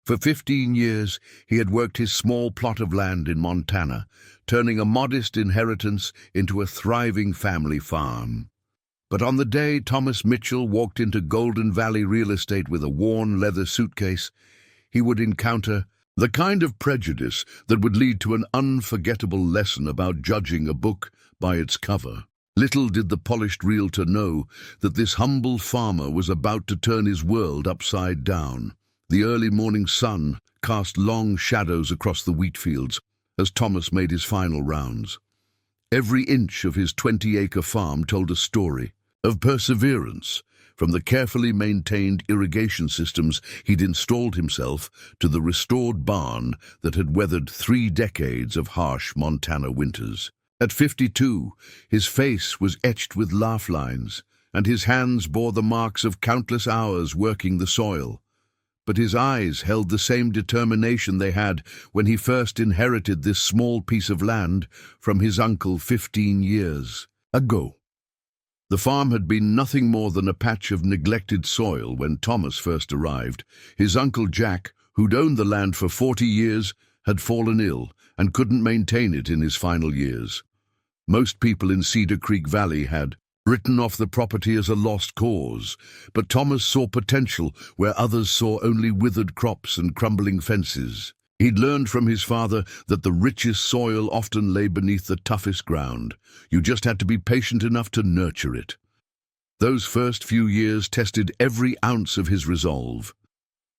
For 15 years, he had worked his small plot of land in Montana, turning a modest inheritance into a thriving family farm. But on the day Thomas Mitchell walked into Golden Valley real estate with a worn leather suitcase, he would encounter the kind of prejudice that would lead to an unforgettable lesson about judging a book by its cover. Little did the polished realtor know that this humble farmer was about to turn his world upside down. The early morning sun cast long shadows across the wheat fields as Thomas made his final rounds. Every inch of his 20-acre farm told a story of perseverance, from the carefully maintained irrigation systems he'd installed himself to the restored barn that had weathered 3 decades of harsh Montana winters. At 52, his face was etched with laugh lines, and his hands bore the marks of countless hours working the soil. But his eyes held the same determination they had when he first inherited this small piece of land from his uncle 15 years ago. The farm had been nothing more than a patch of neglected soil when Thomas first arrived. His uncle Jack, who'd owned the land for 40 years, had fallen ill and couldn't maintain it in his final years. Most people in Cedar Creek Valley had written off the property as a lost cause, but Thomas saw potential where others saw only withered crops and crumbling fences. He'd learned from his father that the richest soil often lay beneath the toughest ground. You just had to be patient enough to nurture it. Those first few years tested every ounce of his resolve,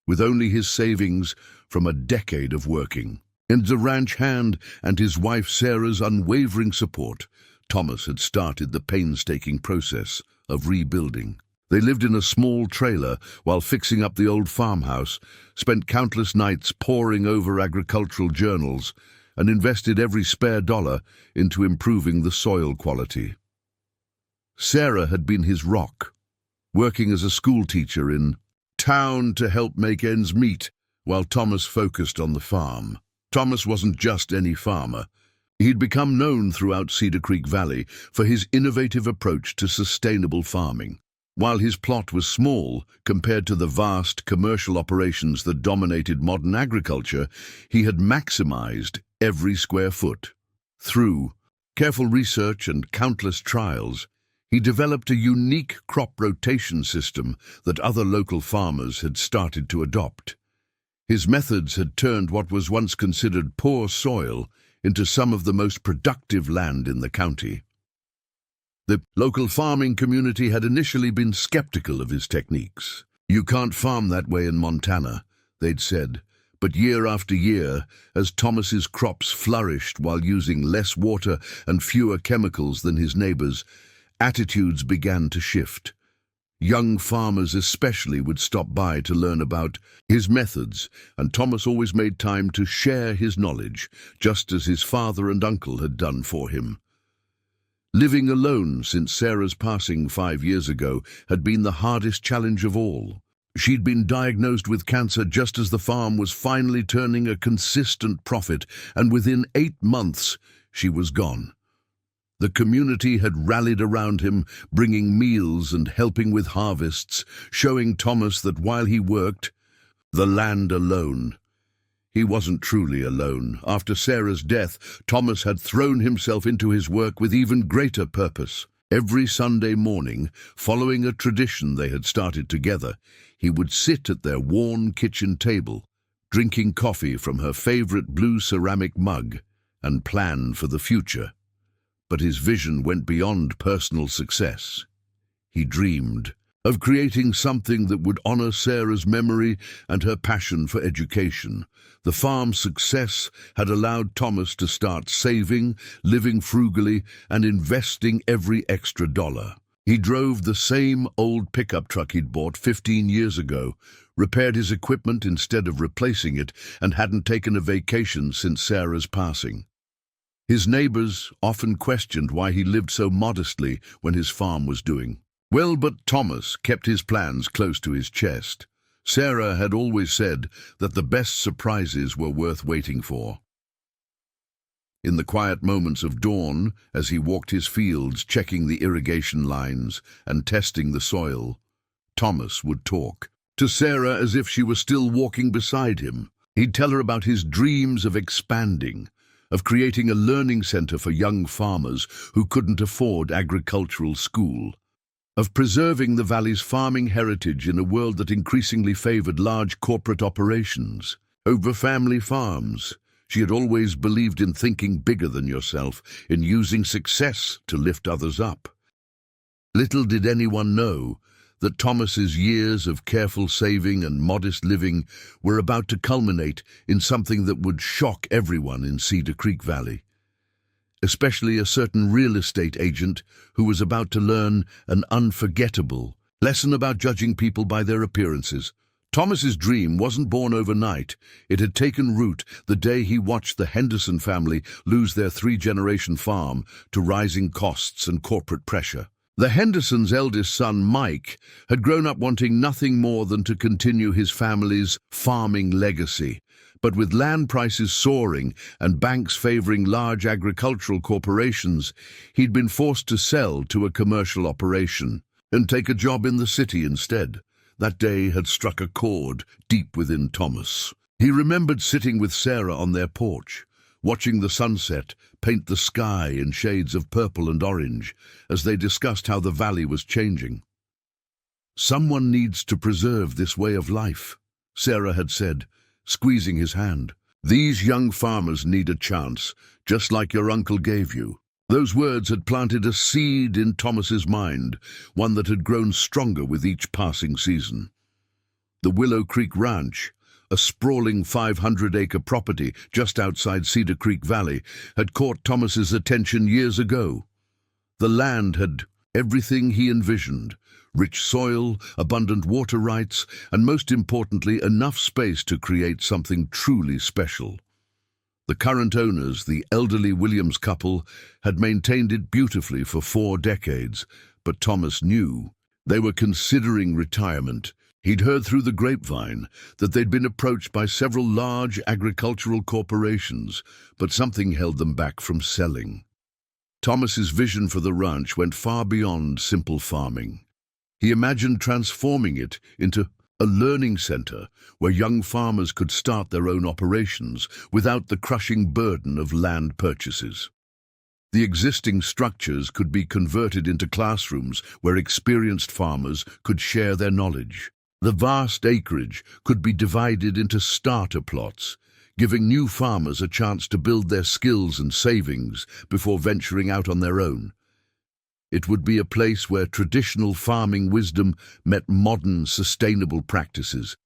with only his savings from a decade of working. In the ranch hand and his wife Sarah's unwavering support, Thomas had started the painstaking process of rebuilding. They lived in a small trailer while fixing up the old farmhouse, spent countless nights poring over agricultural journals, and invested every spare dollar into improving the soil quality. Sarah had been his rock, working as a schoolteacher in town to help make ends meet, while Thomas focused on the farm. Thomas wasn't just any farmer. He'd become known throughout Cedar Creek Valley for his innovative approach to sustainable farming. While his plot was small compared to the vast commercial operations that dominated modern agriculture, he had maximized every square foot. Through careful research and countless trials, he developed a unique crop rotation system that other local farmers had started to adopt. His methods had turned what was once considered poor soil into some of the most productive land in the county. The local farming community had initially been skeptical of his techniques. "You can't farm that way in Montana," they'd said. But year after year, as Thomas's crops flourished while using less water and fewer chemicals than his neighbors, attitudes began to shift. Young farmers especially would stop by to learn about his methods, and Thomas always made time to share his knowledge, just as his father and uncle had done for him. Living alone since Sarah's passing 5 years ago had been the hardest challenge of all. She'd been diagnosed with cancer just as the farm was finally turning a consistent profit, and within 8 months she was gone. The community had rallied around him, bringing meals and helping with harvests, showing Thomas that while he worked the land alone, he wasn't truly alone. After Sarah's death, Thomas had thrown himself into his work with even greater purpose. Every Sunday morning, following a tradition they had started together, he would sit at their worn kitchen table, drinking coffee from her favorite blue ceramic mug, and plan for the future. But his vision went beyond personal success. He dreamed of creating something that would honor Sarah's memory and her passion for education. The farm's success had allowed Thomas to start saving, living frugally, and investing every extra dollar. He drove the same old pickup truck he'd bought 15 years ago, repaired his equipment instead of replacing it, and hadn't taken a vacation since Sarah's passing. His neighbors often questioned why he lived so modestly when his farm was doing well, but Thomas kept his plans close to his chest. Sarah had always said that the best surprises were worth waiting for. In the quiet moments of dawn, as he walked his fields, checking the irrigation lines and testing the soil, Thomas would talk. to Sarah as if she were still walking beside him. He'd tell her about his dreams of expanding, of creating a learning center for young farmers who couldn't afford agricultural school, of preserving the valley's farming heritage in a world that increasingly favored large corporate operations over family farms. She had always believed in thinking bigger than yourself, in using success to lift others up. Little did anyone know that Thomas's years of careful saving and modest living were about to culminate in something that would shock everyone in Cedar Creek Valley, especially a certain real estate agent who was about to learn an unforgettable lesson about judging people by their appearances. Thomas's dream wasn't born overnight. It had taken root the day he watched the Henderson family lose their three-generation farm to rising costs and corporate pressure. The Hendersons' eldest son, Mike, had grown up wanting nothing more than to continue his family's farming legacy. But with land prices soaring and banks favoring large agricultural corporations, he'd been forced to sell to a commercial operation and take a job in the city instead. That day had struck a chord deep within Thomas. He remembered sitting with Sarah on their porch, watching the sunset paint the sky in shades of purple and orange as they discussed how the valley was changing. "Someone needs to preserve this way of life," Sarah had said, squeezing his hand. "These young farmers need a chance, just like your uncle gave you." Those words had planted a seed in Thomas's mind, one that had grown stronger with each passing season. The Willow Creek Ranch, a sprawling 500-acre property just outside Cedar Creek Valley, had caught Thomas's attention years ago. The land had everything he envisioned: rich soil, abundant water rights, and most importantly, enough space to create something truly special. The current owners, the elderly Williams couple, had maintained it beautifully for 4 decades, but Thomas knew they were considering retirement. He'd heard through the grapevine that they'd been approached by several large agricultural corporations, but something held them back from selling. Thomas's vision for the ranch went far beyond simple farming. He imagined transforming it into a learning center where young farmers could start their own operations without the crushing burden of land purchases. The existing structures could be converted into classrooms where experienced farmers could share their knowledge. The vast acreage could be divided into starter plots, giving new farmers a chance to build their skills and savings before venturing out on their own. It would be a place where traditional farming wisdom met modern, sustainable practices.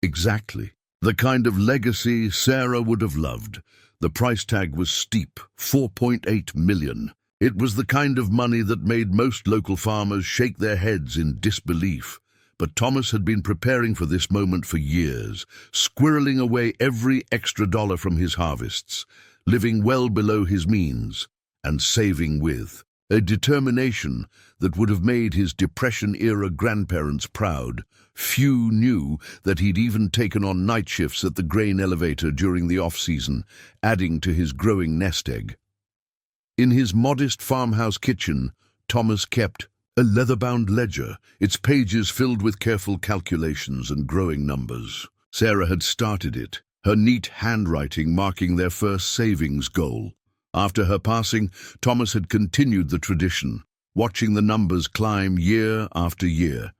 Exactly the kind of legacy Sarah would have loved. The price tag was steep, $4.8 million. It was the kind of money that made most local farmers shake their heads in disbelief. But Thomas had been preparing for this moment for years, squirreling away every extra dollar from his harvests, living well below his means, and saving with a determination that would have made his Depression-era grandparents proud. Few knew that he'd even taken on night shifts at the grain elevator during the off-season, adding to his growing nest egg. In his modest farmhouse kitchen, Thomas kept a leather-bound ledger, its pages filled with careful calculations and growing numbers. Sarah had started it, her neat handwriting marking their first savings goal. After her passing, Thomas had continued the tradition, watching the numbers climb year after year.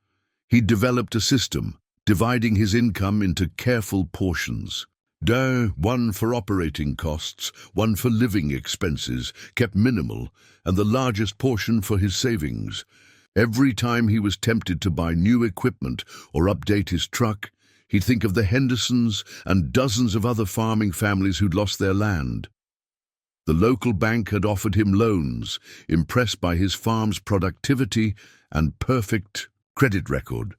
He'd developed a system, dividing his income into careful portions. One for operating costs, one for living expenses, kept minimal, and the largest portion for his savings. Every time he was tempted to buy new equipment or update his truck, he'd think of the Hendersons and dozens of other farming families who'd lost their land. The local bank had offered him loans, impressed by his farm's productivity and perfect credit record.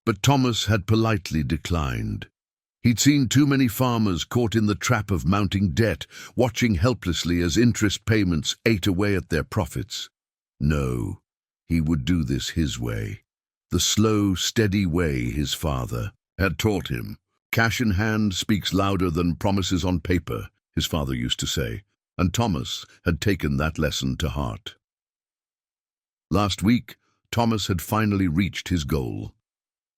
But Thomas had politely declined. He'd seen too many farmers caught in the trap of mounting debt, watching helplessly as interest payments ate away at their profits. No, he would do this his way, the slow, steady way his father had taught him. "Cash in hand speaks louder than promises on paper," his father used to say, and Thomas had taken that lesson to heart. Last week, Thomas had finally reached his goal.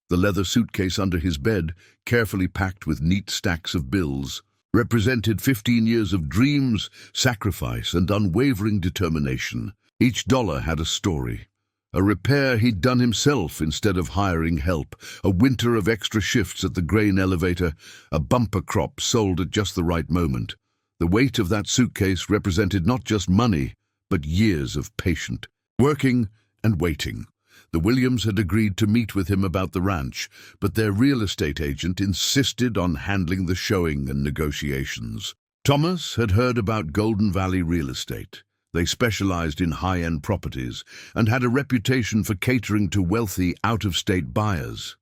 The leather suitcase under his bed, carefully packed with neat stacks of bills, represented 15 years of dreams, sacrifice, and unwavering determination. Each dollar had a story. A repair he'd done himself instead of hiring help, a winter of extra shifts at the grain elevator, a bumper crop sold at just the right moment. The weight of that suitcase represented not just money, but years of patient working and waiting. The Williams had agreed to meet with him about the ranch, but their real estate agent insisted on handling the showing and negotiations. Thomas had heard about Golden Valley real estate. They specialized in high-end properties and had a reputation for catering to wealthy, out-of-state buyers.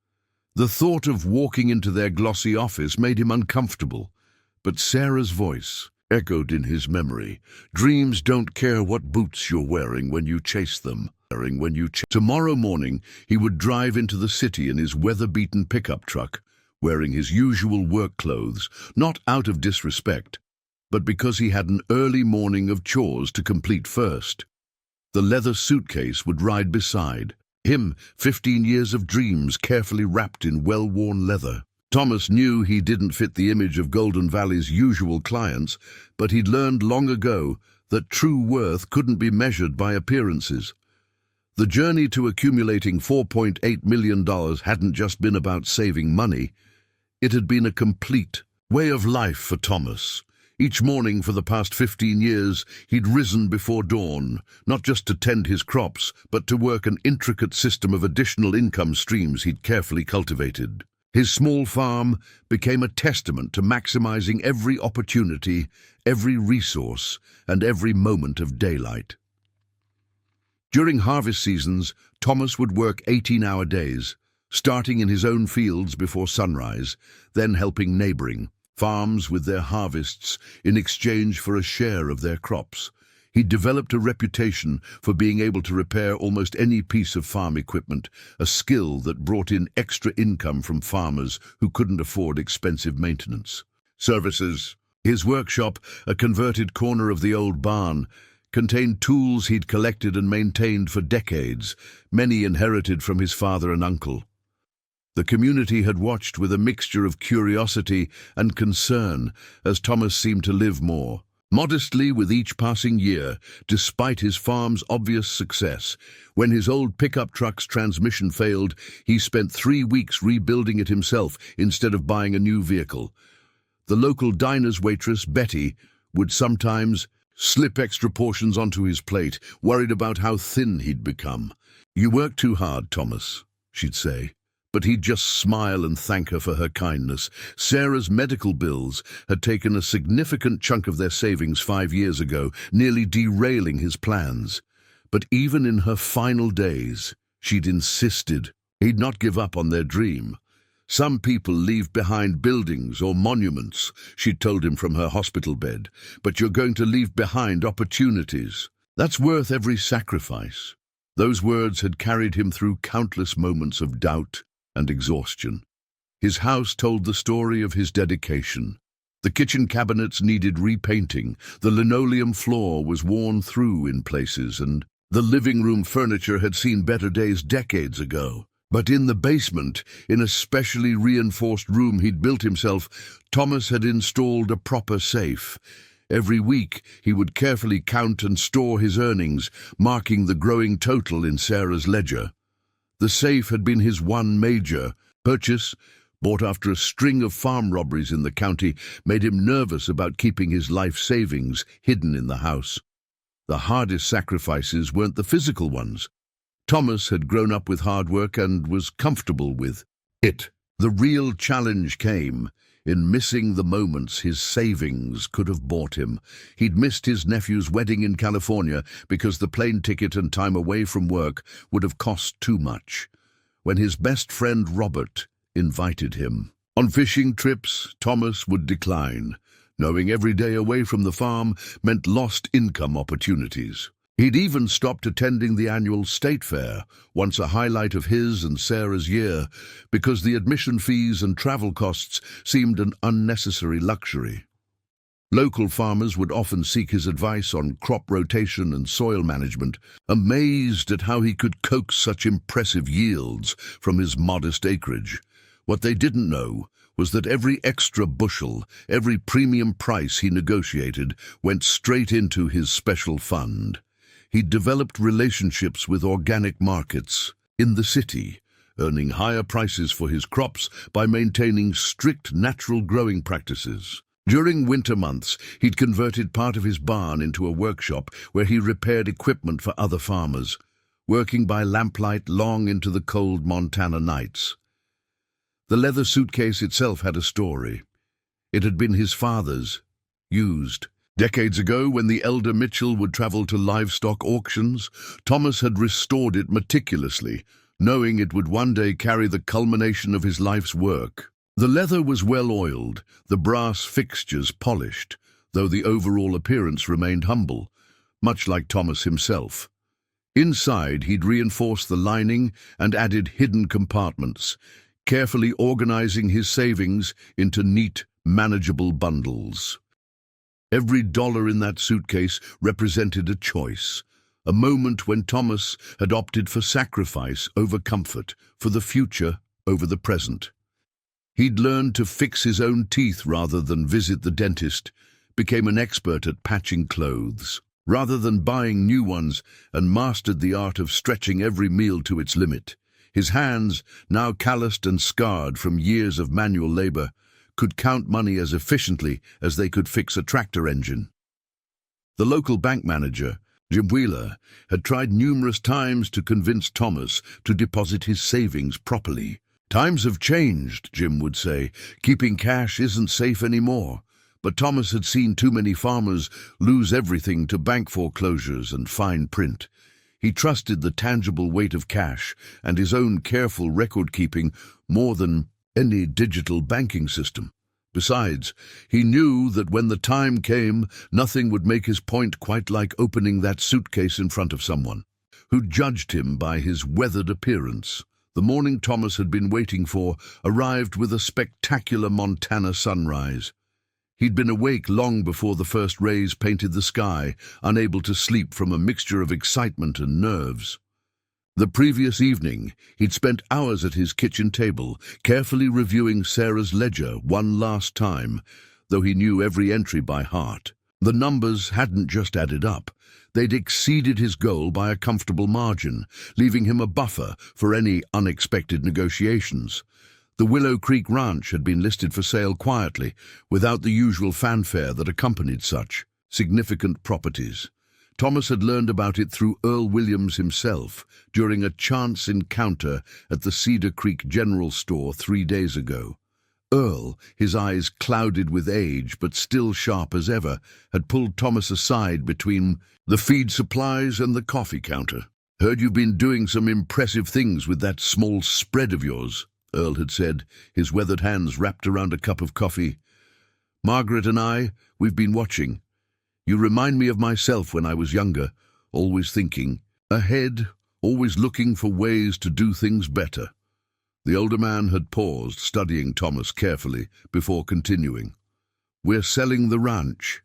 The thought of walking into their glossy office made him uncomfortable, but Sarah's voice echoed in his memory. Dreams don't care what boots you're wearing when you chase them. Tomorrow morning, he would drive into the city in his weather-beaten pickup truck, wearing his usual work clothes, not out of disrespect, but because he had an early morning of chores to complete first. The leather suitcase would ride beside him, 15 years of dreams carefully wrapped in well-worn leather. Thomas knew he didn't fit the image of Golden Valley's usual clients, but he'd learned long ago that true worth couldn't be measured by appearances. The journey to accumulating $4.8 million hadn't just been about saving money. It had been a complete way of life for Thomas. Each morning for the past 15 years, he'd risen before dawn, not just to tend his crops, but to work an intricate system of additional income streams he'd carefully cultivated. His small farm became a testament to maximizing every opportunity, every resource, and every moment of daylight. During harvest seasons, Thomas would work 18-hour days, starting in his own fields before sunrise, then helping neighboring farms with their harvests in exchange for a share of their crops. He developed a reputation for being able to repair almost any piece of farm equipment, a skill that brought in extra income from farmers who couldn't afford expensive maintenance. Services. His workshop, a converted corner of the old barn, contained tools he'd collected and maintained for decades, many inherited from his father and uncle. The community had watched with a mixture of curiosity and concern as Thomas seemed to live more modestly with each passing year, despite his farm's obvious success. When his old pickup truck's transmission failed, he spent 3 weeks rebuilding it himself instead of buying a new vehicle. The local diner's waitress, Betty, would sometimes slip extra portions onto his plate, worried about how thin he'd become. "You work too hard, Thomas," she'd say. But he'd just smile and thank her for her kindness. Sarah's medical bills had taken a significant chunk of their savings 5 years ago, nearly derailing his plans. But even in her final days, she'd insisted he'd not give up on their dream. "Some people leave behind buildings or monuments," she'd told him from her hospital bed, "but you're going to leave behind opportunities. That's worth every sacrifice." Those words had carried him through countless moments of doubt and exhaustion. His house told the story of his dedication. The kitchen cabinets needed repainting, the linoleum floor was worn through in places, and the living room furniture had seen better days decades ago. But in the basement, in a specially reinforced room he'd built himself, Thomas had installed a proper safe. Every week, he would carefully count and store his earnings, marking the growing total in Sarah's ledger. The safe had been his one major purchase, bought after a string of farm robberies in the county, made him nervous about keeping his life savings hidden in the house. The hardest sacrifices weren't the physical ones. Thomas had grown up with hard work and was comfortable with it. The real challenge came in missing the moments his savings could have bought him. He'd missed his nephew's wedding in California because the plane ticket and time away from work would have cost too much. When his best friend Robert invited him on fishing trips, Thomas would decline, knowing every day away from the farm meant lost income opportunities. He'd even stopped attending the annual state fair, once a highlight of his and Sarah's year, because the admission fees and travel costs seemed an unnecessary luxury. Local farmers would often seek his advice on crop rotation and soil management, amazed at how he could coax such impressive yields from his modest acreage. What they didn't know was that every extra bushel, every premium price he negotiated went straight into his special fund. He'd developed relationships with organic markets in the city, earning higher prices for his crops by maintaining strict natural growing practices. During winter months, he'd converted part of his barn into a workshop where he repaired equipment for other farmers, working by lamplight long into the cold Montana nights. The leather suitcase itself had a story. It had been his father's, used. Decades ago, when the elder Mitchell would travel to livestock auctions, Thomas had restored it meticulously, knowing it would one day carry the culmination of his life's work. The leather was well oiled, the brass fixtures polished, though the overall appearance remained humble, much like Thomas himself. Inside, he'd reinforced the lining and added hidden compartments, carefully organizing his savings into neat, manageable bundles. Every dollar in that suitcase represented a choice, a moment when Thomas had opted for sacrifice over comfort, for the future over the present. He'd learned to fix his own teeth rather than visit the dentist, became an expert at patching clothes, rather than buying new ones, and mastered the art of stretching every meal to its limit. His hands, now calloused and scarred from years of manual labor, could count money as efficiently as they could fix a tractor engine. The local bank manager, Jim Wheeler, had tried numerous times to convince Thomas to deposit his savings properly. "Times have changed," Jim would say. "Keeping cash isn't safe anymore." But Thomas had seen too many farmers lose everything to bank foreclosures and fine print. He trusted the tangible weight of cash and his own careful record-keeping more than any digital banking system. Besides, he knew that when the time came, nothing would make his point quite like opening that suitcase in front of someone who judged him by his weathered appearance. The morning Thomas had been waiting for arrived with a spectacular Montana sunrise. He'd been awake long before the first rays painted the sky, unable to sleep from a mixture of excitement and nerves. The previous evening, he'd spent hours at his kitchen table, carefully reviewing Sarah's ledger one last time, though he knew every entry by heart. The numbers hadn't just added up. They'd exceeded his goal by a comfortable margin, leaving him a buffer for any unexpected negotiations. The Willow Creek Ranch had been listed for sale quietly, without the usual fanfare that accompanied such significant properties. Thomas had learned about it through Earl Williams himself during a chance encounter at the Cedar Creek General Store 3 days ago. Earl, his eyes clouded with age but still sharp as ever, had pulled Thomas aside between the feed supplies and the coffee counter. "Heard you've been doing some impressive things with that small spread of yours," Earl had said, his weathered hands wrapped around a cup of coffee. "Margaret and we've been watching. You remind me of myself when I was younger, always thinking ahead, always looking for ways to do things better." The older man had paused, studying Thomas carefully, before continuing. "We're selling the ranch,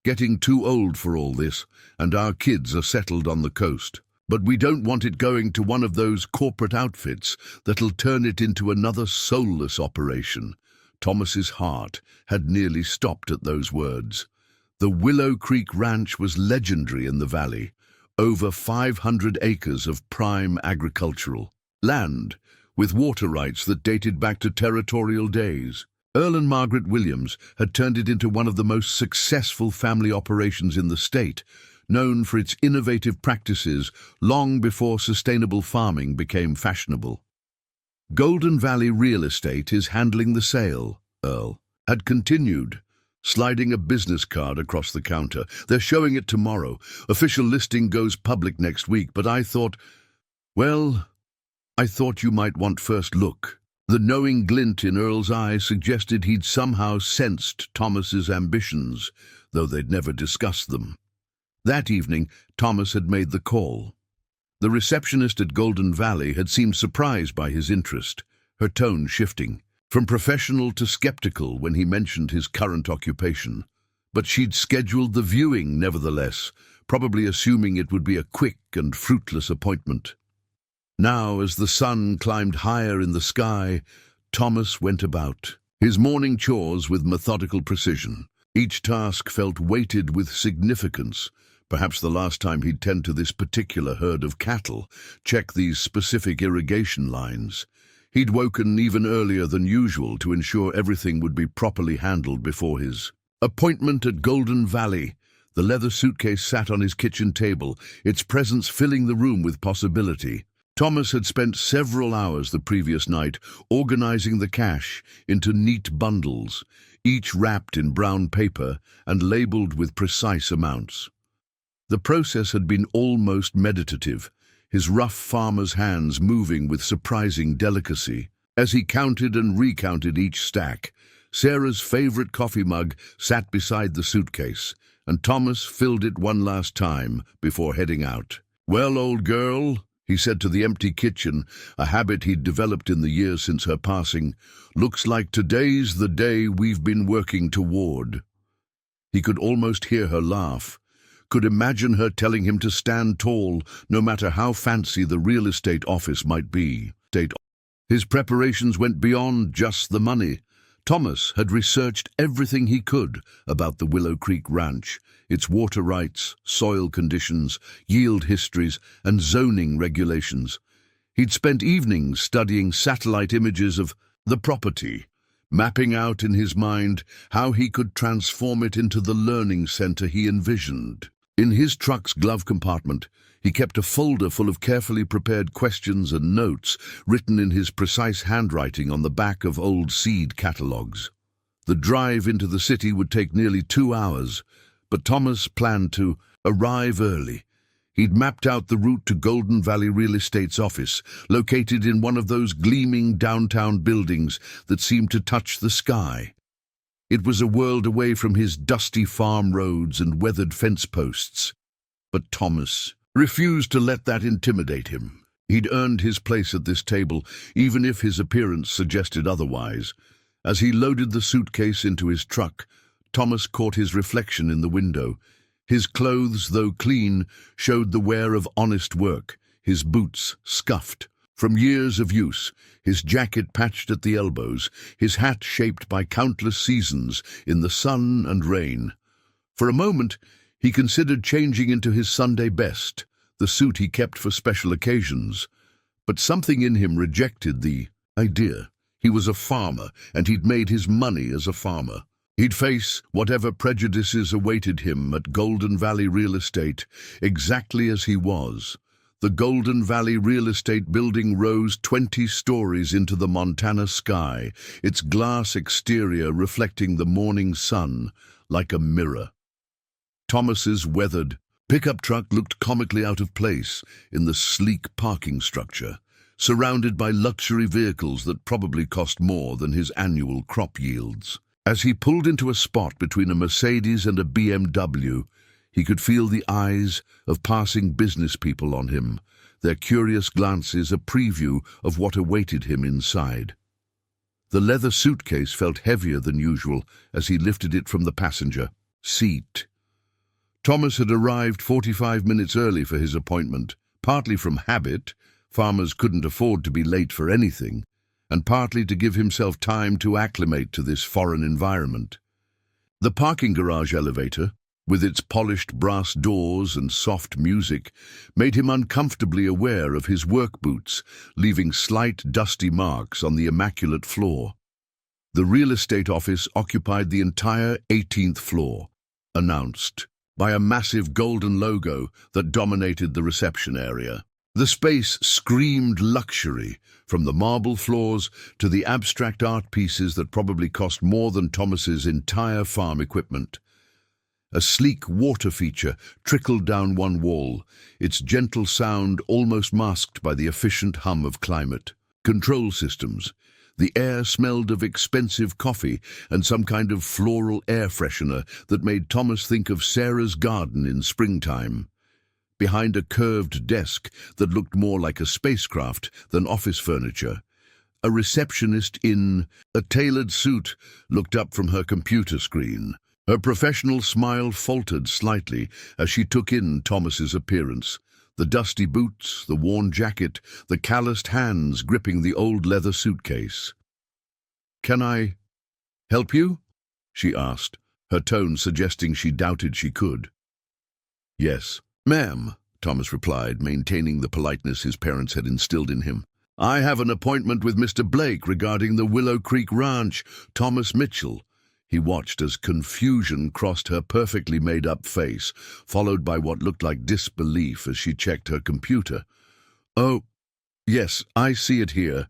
getting too old for all this, and our kids are settled on the coast. But we don't want it going to one of those corporate outfits that'll turn it into another soulless operation." Thomas's heart had nearly stopped at those words. The Willow Creek Ranch was legendary in the valley, over 500 acres of prime agricultural land, with water rights that dated back to territorial days. Earl and Margaret Williams had turned it into one of the most successful family operations in the state, known for its innovative practices long before sustainable farming became fashionable. "Golden Valley Real Estate is handling the sale," Earl had continued, sliding a business card across the counter. "They're showing it tomorrow. Official listing goes public next week, but I thought you might want first look." The knowing glint in Earl's eye suggested he'd somehow sensed Thomas's ambitions, though they'd never discussed them. That evening, Thomas had made the call. The receptionist at Golden Valley had seemed surprised by his interest, her tone shifting from professional to skeptical when he mentioned his current occupation. But she'd scheduled the viewing nevertheless, probably assuming it would be a quick and fruitless appointment. Now, as the sun climbed higher in the sky, Thomas went about his morning chores with methodical precision. Each task felt weighted with significance. Perhaps the last time he'd tend to this particular herd of cattle, check these specific irrigation lines. He'd woken even earlier than usual to ensure everything would be properly handled before his appointment at Golden Valley. The leather suitcase sat on his kitchen table, its presence filling the room with possibility. Thomas had spent several hours the previous night organizing the cash into neat bundles, each wrapped in brown paper and labeled with precise amounts. The process had been almost meditative, his rough farmer's hands moving with surprising delicacy. As he counted and recounted each stack, Sarah's favorite coffee mug sat beside the suitcase, and Thomas filled it one last time before heading out. "Well, old girl," he said to the empty kitchen, a habit he'd developed in the years since her passing, "looks like today's the day we've been working toward." He could almost hear her laugh, could imagine her telling him to stand tall, no matter how fancy the real estate office might be. His preparations went beyond just the money. Thomas had researched everything he could about the Willow Creek Ranch, its water rights, soil conditions, yield histories, and zoning regulations. He'd spent evenings studying satellite images of the property, mapping out in his mind how he could transform it into the learning center he envisioned. In his truck's glove compartment, he kept a folder full of carefully prepared questions and notes written in his precise handwriting on the back of old seed catalogs. The drive into the city would take nearly 2 hours, but Thomas planned to arrive early. He'd mapped out the route to Golden Valley Real Estate's office, located in one of those gleaming downtown buildings that seemed to touch the sky. It was a world away from his dusty farm roads and weathered fence posts. But Thomas refused to let that intimidate him. He'd earned his place at this table, even if his appearance suggested otherwise. As he loaded the suitcase into his truck, Thomas caught his reflection in the window. His clothes, though clean, showed the wear of honest work, his boots scuffed from years of use, his jacket patched at the elbows, his hat shaped by countless seasons in the sun and rain. For a moment, he considered changing into his Sunday best, the suit he kept for special occasions. But something in him rejected the idea. He was a farmer, and he'd made his money as a farmer. He'd face whatever prejudices awaited him at Golden Valley Real Estate exactly as he was. The Golden Valley Real Estate building rose 20 stories into the Montana sky, its glass exterior reflecting the morning sun like a mirror. Thomas's weathered pickup truck looked comically out of place in the sleek parking structure, surrounded by luxury vehicles that probably cost more than his annual crop yields. As he pulled into a spot between a Mercedes and a BMW, he could feel the eyes of passing business people on him, their curious glances a preview of what awaited him inside. The leather suitcase felt heavier than usual as he lifted it from the passenger seat. Thomas had arrived 45 minutes early for his appointment, partly from habit — farmers couldn't afford to be late for anything — and partly to give himself time to acclimate to this foreign environment. The parking garage elevator, with its polished brass doors and soft music, made him uncomfortably aware of his work boots, leaving slight dusty marks on the immaculate floor. The real estate office occupied the entire 18th floor, announced by a massive golden logo that dominated the reception area. The space screamed luxury, from the marble floors to the abstract art pieces that probably cost more than Thomas's entire farm equipment. A sleek water feature trickled down one wall, its gentle sound almost masked by the efficient hum of climate control systems. The air smelled of expensive coffee and some kind of floral air freshener that made Thomas think of Sarah's garden in springtime. Behind a curved desk that looked more like a spacecraft than office furniture, a receptionist in a tailored suit looked up from her computer screen. Her professional smile faltered slightly as she took in Thomas's appearance. The dusty boots, the worn jacket, the calloused hands gripping the old leather suitcase. "Can I help you?" she asked, her tone suggesting she doubted she could. "Yes, ma'am," Thomas replied, maintaining the politeness his parents had instilled in him. "I have an appointment with Mr. Blake regarding the Willow Creek Ranch, Thomas Mitchell." He watched as confusion crossed her perfectly made-up face, followed by what looked like disbelief as she checked her computer. "Oh, yes, I see it here,"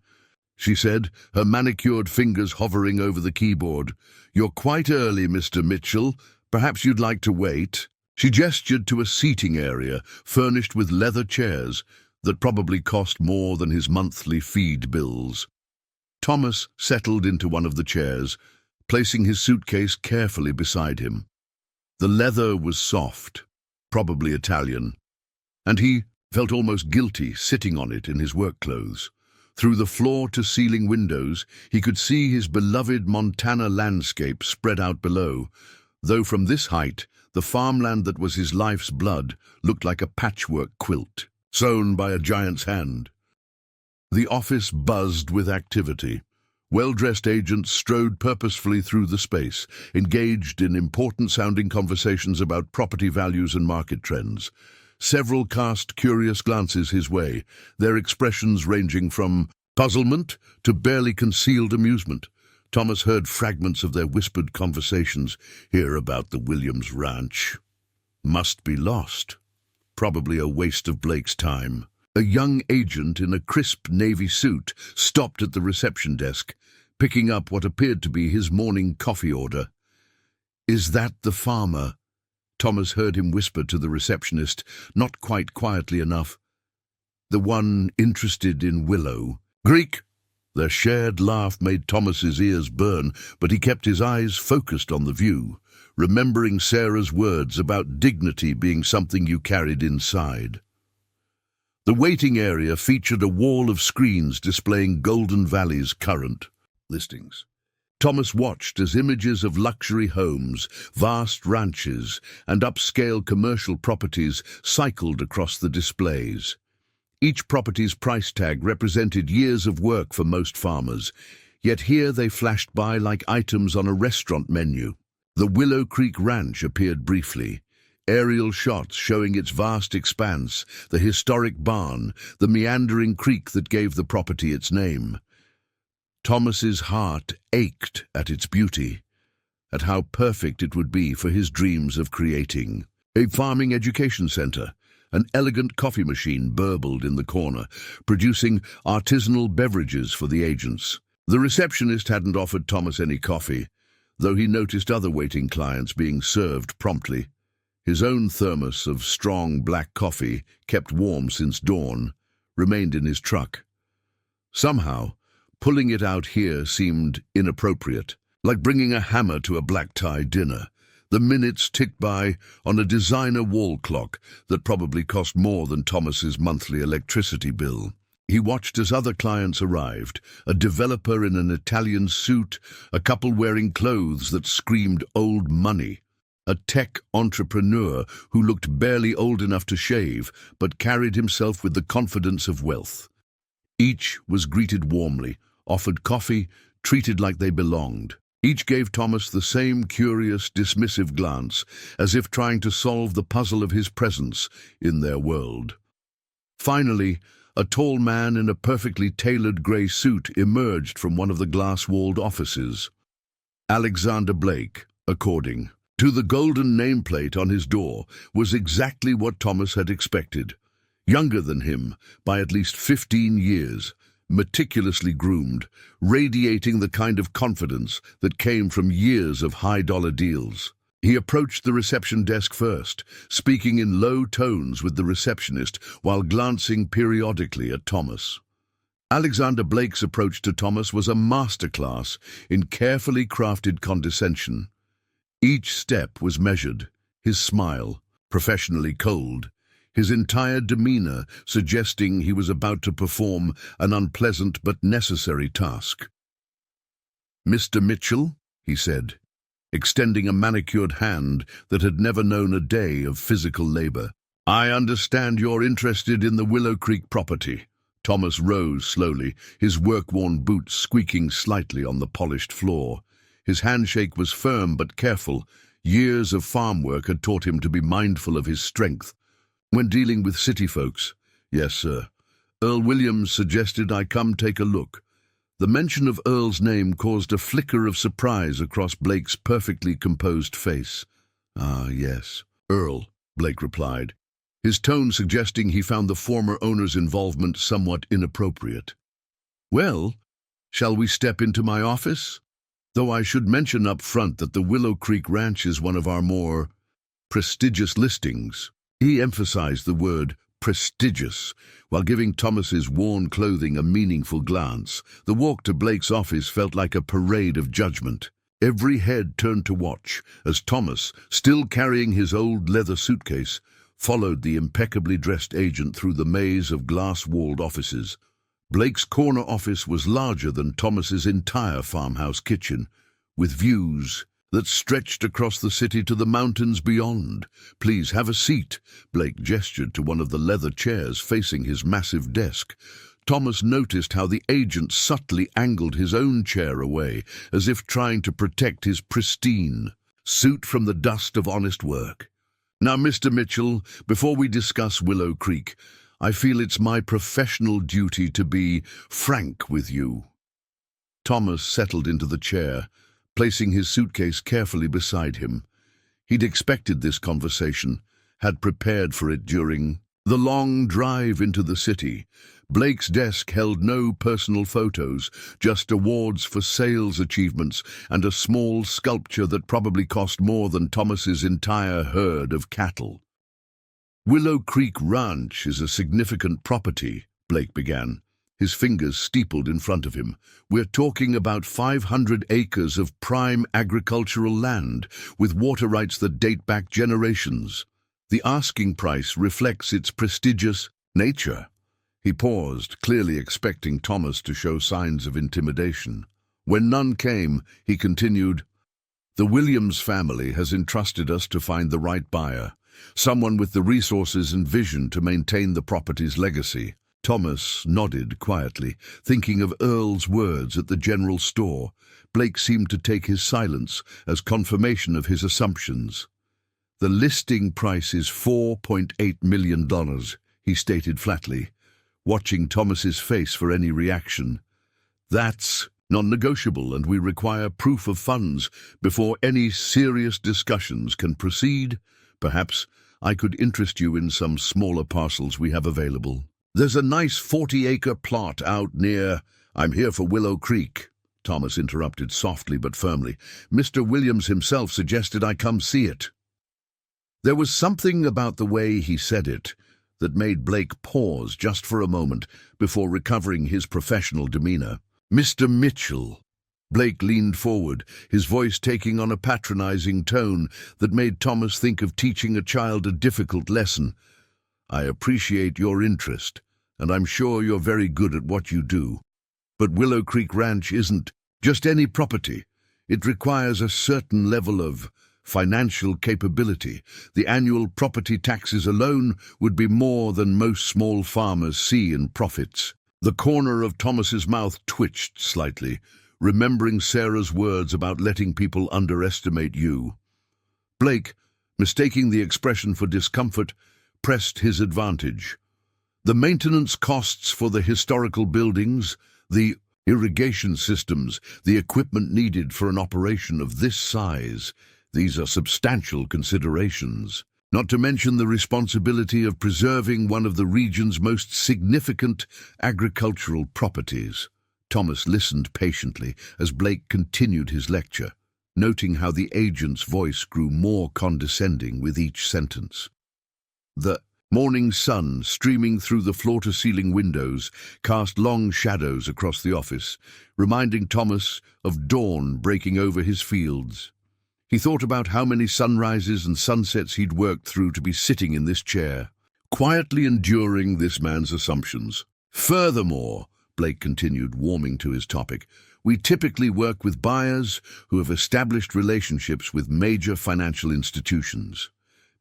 she said, her manicured fingers hovering over the keyboard. "You're quite early, Mr. Mitchell. Perhaps you'd like to wait." She gestured to a seating area furnished with leather chairs that probably cost more than his monthly feed bills. Thomas settled into one of the chairs, placing his suitcase carefully beside him. The leather was soft, probably Italian, and he felt almost guilty sitting on it in his work clothes. Through the floor-to-ceiling windows, he could see his beloved Montana landscape spread out below, though from this height, the farmland that was his life's blood looked like a patchwork quilt, sewn by a giant's hand. The office buzzed with activity. Well-dressed agents strode purposefully through the space, engaged in important-sounding conversations about property values and market trends. Several cast curious glances his way, their expressions ranging from puzzlement to barely concealed amusement. Thomas heard fragments of their whispered conversations here about the Williams Ranch. Must be lost. Probably a waste of Blake's time. A young agent in a crisp navy suit stopped at the reception desk, picking up what appeared to be his morning coffee order. "Is that the farmer?" Thomas heard him whisper to the receptionist, not quite quietly enough. "The one interested in Willow." "Greek!" Their shared laugh made Thomas's ears burn, but he kept his eyes focused on the view, remembering Sarah's words about dignity being something you carried inside. The waiting area featured a wall of screens displaying Golden Valley's current listings. Thomas watched as images of luxury homes, vast ranches, and upscale commercial properties cycled across the displays. Each property's price tag represented years of work for most farmers, yet here they flashed by like items on a restaurant menu. The Willow Creek Ranch appeared briefly, aerial shots showing its vast expanse, the historic barn, the meandering creek that gave the property its name. Thomas's heart ached at its beauty, at how perfect it would be for his dreams of creating. A farming education center, an elegant coffee machine burbled in the corner, producing artisanal beverages for the agents. The receptionist hadn't offered Thomas any coffee, though he noticed other waiting clients being served promptly. His own thermos of strong black coffee, kept warm since dawn, remained in his truck. Somehow, pulling it out here seemed inappropriate, like bringing a hammer to a black-tie dinner. The minutes ticked by on a designer wall clock that probably cost more than Thomas's monthly electricity bill. He watched as other clients arrived, a developer in an Italian suit, a couple wearing clothes that screamed old money, a tech entrepreneur who looked barely old enough to shave but carried himself with the confidence of wealth. Each was greeted warmly, offered coffee, treated like they belonged. Each gave Thomas the same curious, dismissive glance, as if trying to solve the puzzle of his presence in their world. Finally, a tall man in a perfectly tailored grey suit emerged from one of the glass-walled offices. Alexander Blake, according to the golden nameplate on his door, was exactly what Thomas had expected. Younger than him by at least 15 years, meticulously groomed, radiating the kind of confidence that came from years of high-dollar deals. He approached the reception desk first, speaking in low tones with the receptionist while glancing periodically at Thomas. Alexander Blake's approach to Thomas was a masterclass in carefully crafted condescension. Each step was measured, his smile, professionally cold, his entire demeanor suggesting he was about to perform an unpleasant but necessary task. "Mr. Mitchell," he said, extending a manicured hand that had never known a day of physical labor. "I understand you're interested in the Willow Creek property." Thomas rose slowly, his work-worn boots squeaking slightly on the polished floor. His handshake was firm but careful. Years of farm work had taught him to be mindful of his strength. "When dealing with city folks." "Yes, sir. Earl Williams suggested I come take a look." The mention of Earl's name caused a flicker of surprise across Blake's perfectly composed face. "Ah, yes. Earl," Blake replied, his tone suggesting he found the former owner's involvement somewhat inappropriate. "Well, shall we step into my office? Though I should mention up front that the Willow Creek Ranch is one of our more prestigious listings." He emphasized the word prestigious, while giving Thomas's worn clothing a meaningful glance. The walk to Blake's office felt like a parade of judgment. Every head turned to watch as Thomas, still carrying his old leather suitcase, followed the impeccably dressed agent through the maze of glass-walled offices. Blake's corner office was larger than Thomas's entire farmhouse kitchen, with views that stretched across the city to the mountains beyond. "Please have a seat." Blake gestured to one of the leather chairs facing his massive desk. Thomas noticed how the agent subtly angled his own chair away, as if trying to protect his pristine suit from the dust of honest work. "Now, Mr. Mitchell, before we discuss Willow Creek, I feel it's my professional duty to be frank with you." Thomas settled into the chair, placing his suitcase carefully beside him. He'd expected this conversation, had prepared for it during the long drive into the city. Blake's desk held no personal photos, just awards for sales achievements and a small sculpture that probably cost more than Thomas's entire herd of cattle. "Willow Creek Ranch is a significant property," Blake began, his fingers steepled in front of him. "We're talking about 500 acres of prime agricultural land, with water rights that date back generations. The asking price reflects its prestigious nature." He paused, clearly expecting Thomas to show signs of intimidation. When none came, he continued, "The Williams family has entrusted us to find the right buyer, someone with the resources and vision to maintain the property's legacy." Thomas nodded quietly, thinking of Earl's words at the general store. Blake seemed to take his silence as confirmation of his assumptions. "The listing price is $4.8 million, he stated flatly, watching Thomas's face for any reaction. "That's non-negotiable, and we require proof of funds before any serious discussions can proceed. Perhaps I could interest you in some smaller parcels we have available. There's a nice 40-acre plot out near—" "I'm here for Willow Creek," Thomas interrupted softly but firmly. "Mr. Williams himself suggested I come see it." There was something about the way he said it that made Blake pause just for a moment before recovering his professional demeanor. "Mr. Mitchell." Blake leaned forward, his voice taking on a patronizing tone that made Thomas think of teaching a child a difficult lesson. "I appreciate your interest, and I'm sure you're very good at what you do. But Willow Creek Ranch isn't just any property. It requires a certain level of financial capability. The annual property taxes alone would be more than most small farmers see in profits." The corner of Thomas's mouth twitched slightly, remembering Sarah's words about letting people underestimate you. Blake, mistaking the expression for discomfort, pressed his advantage. "The maintenance costs for the historical buildings, the irrigation systems, the equipment needed for an operation of this size, these are substantial considerations. Not to mention the responsibility of preserving one of the region's most significant agricultural properties." Thomas listened patiently as Blake continued his lecture, noting how the agent's voice grew more condescending with each sentence. The morning sun, streaming through the floor-to-ceiling windows, cast long shadows across the office, reminding Thomas of dawn breaking over his fields. He thought about how many sunrises and sunsets he'd worked through to be sitting in this chair, quietly enduring this man's assumptions. "Furthermore," Blake continued, warming to his topic, We typically work with buyers who have established relationships with major financial institutions,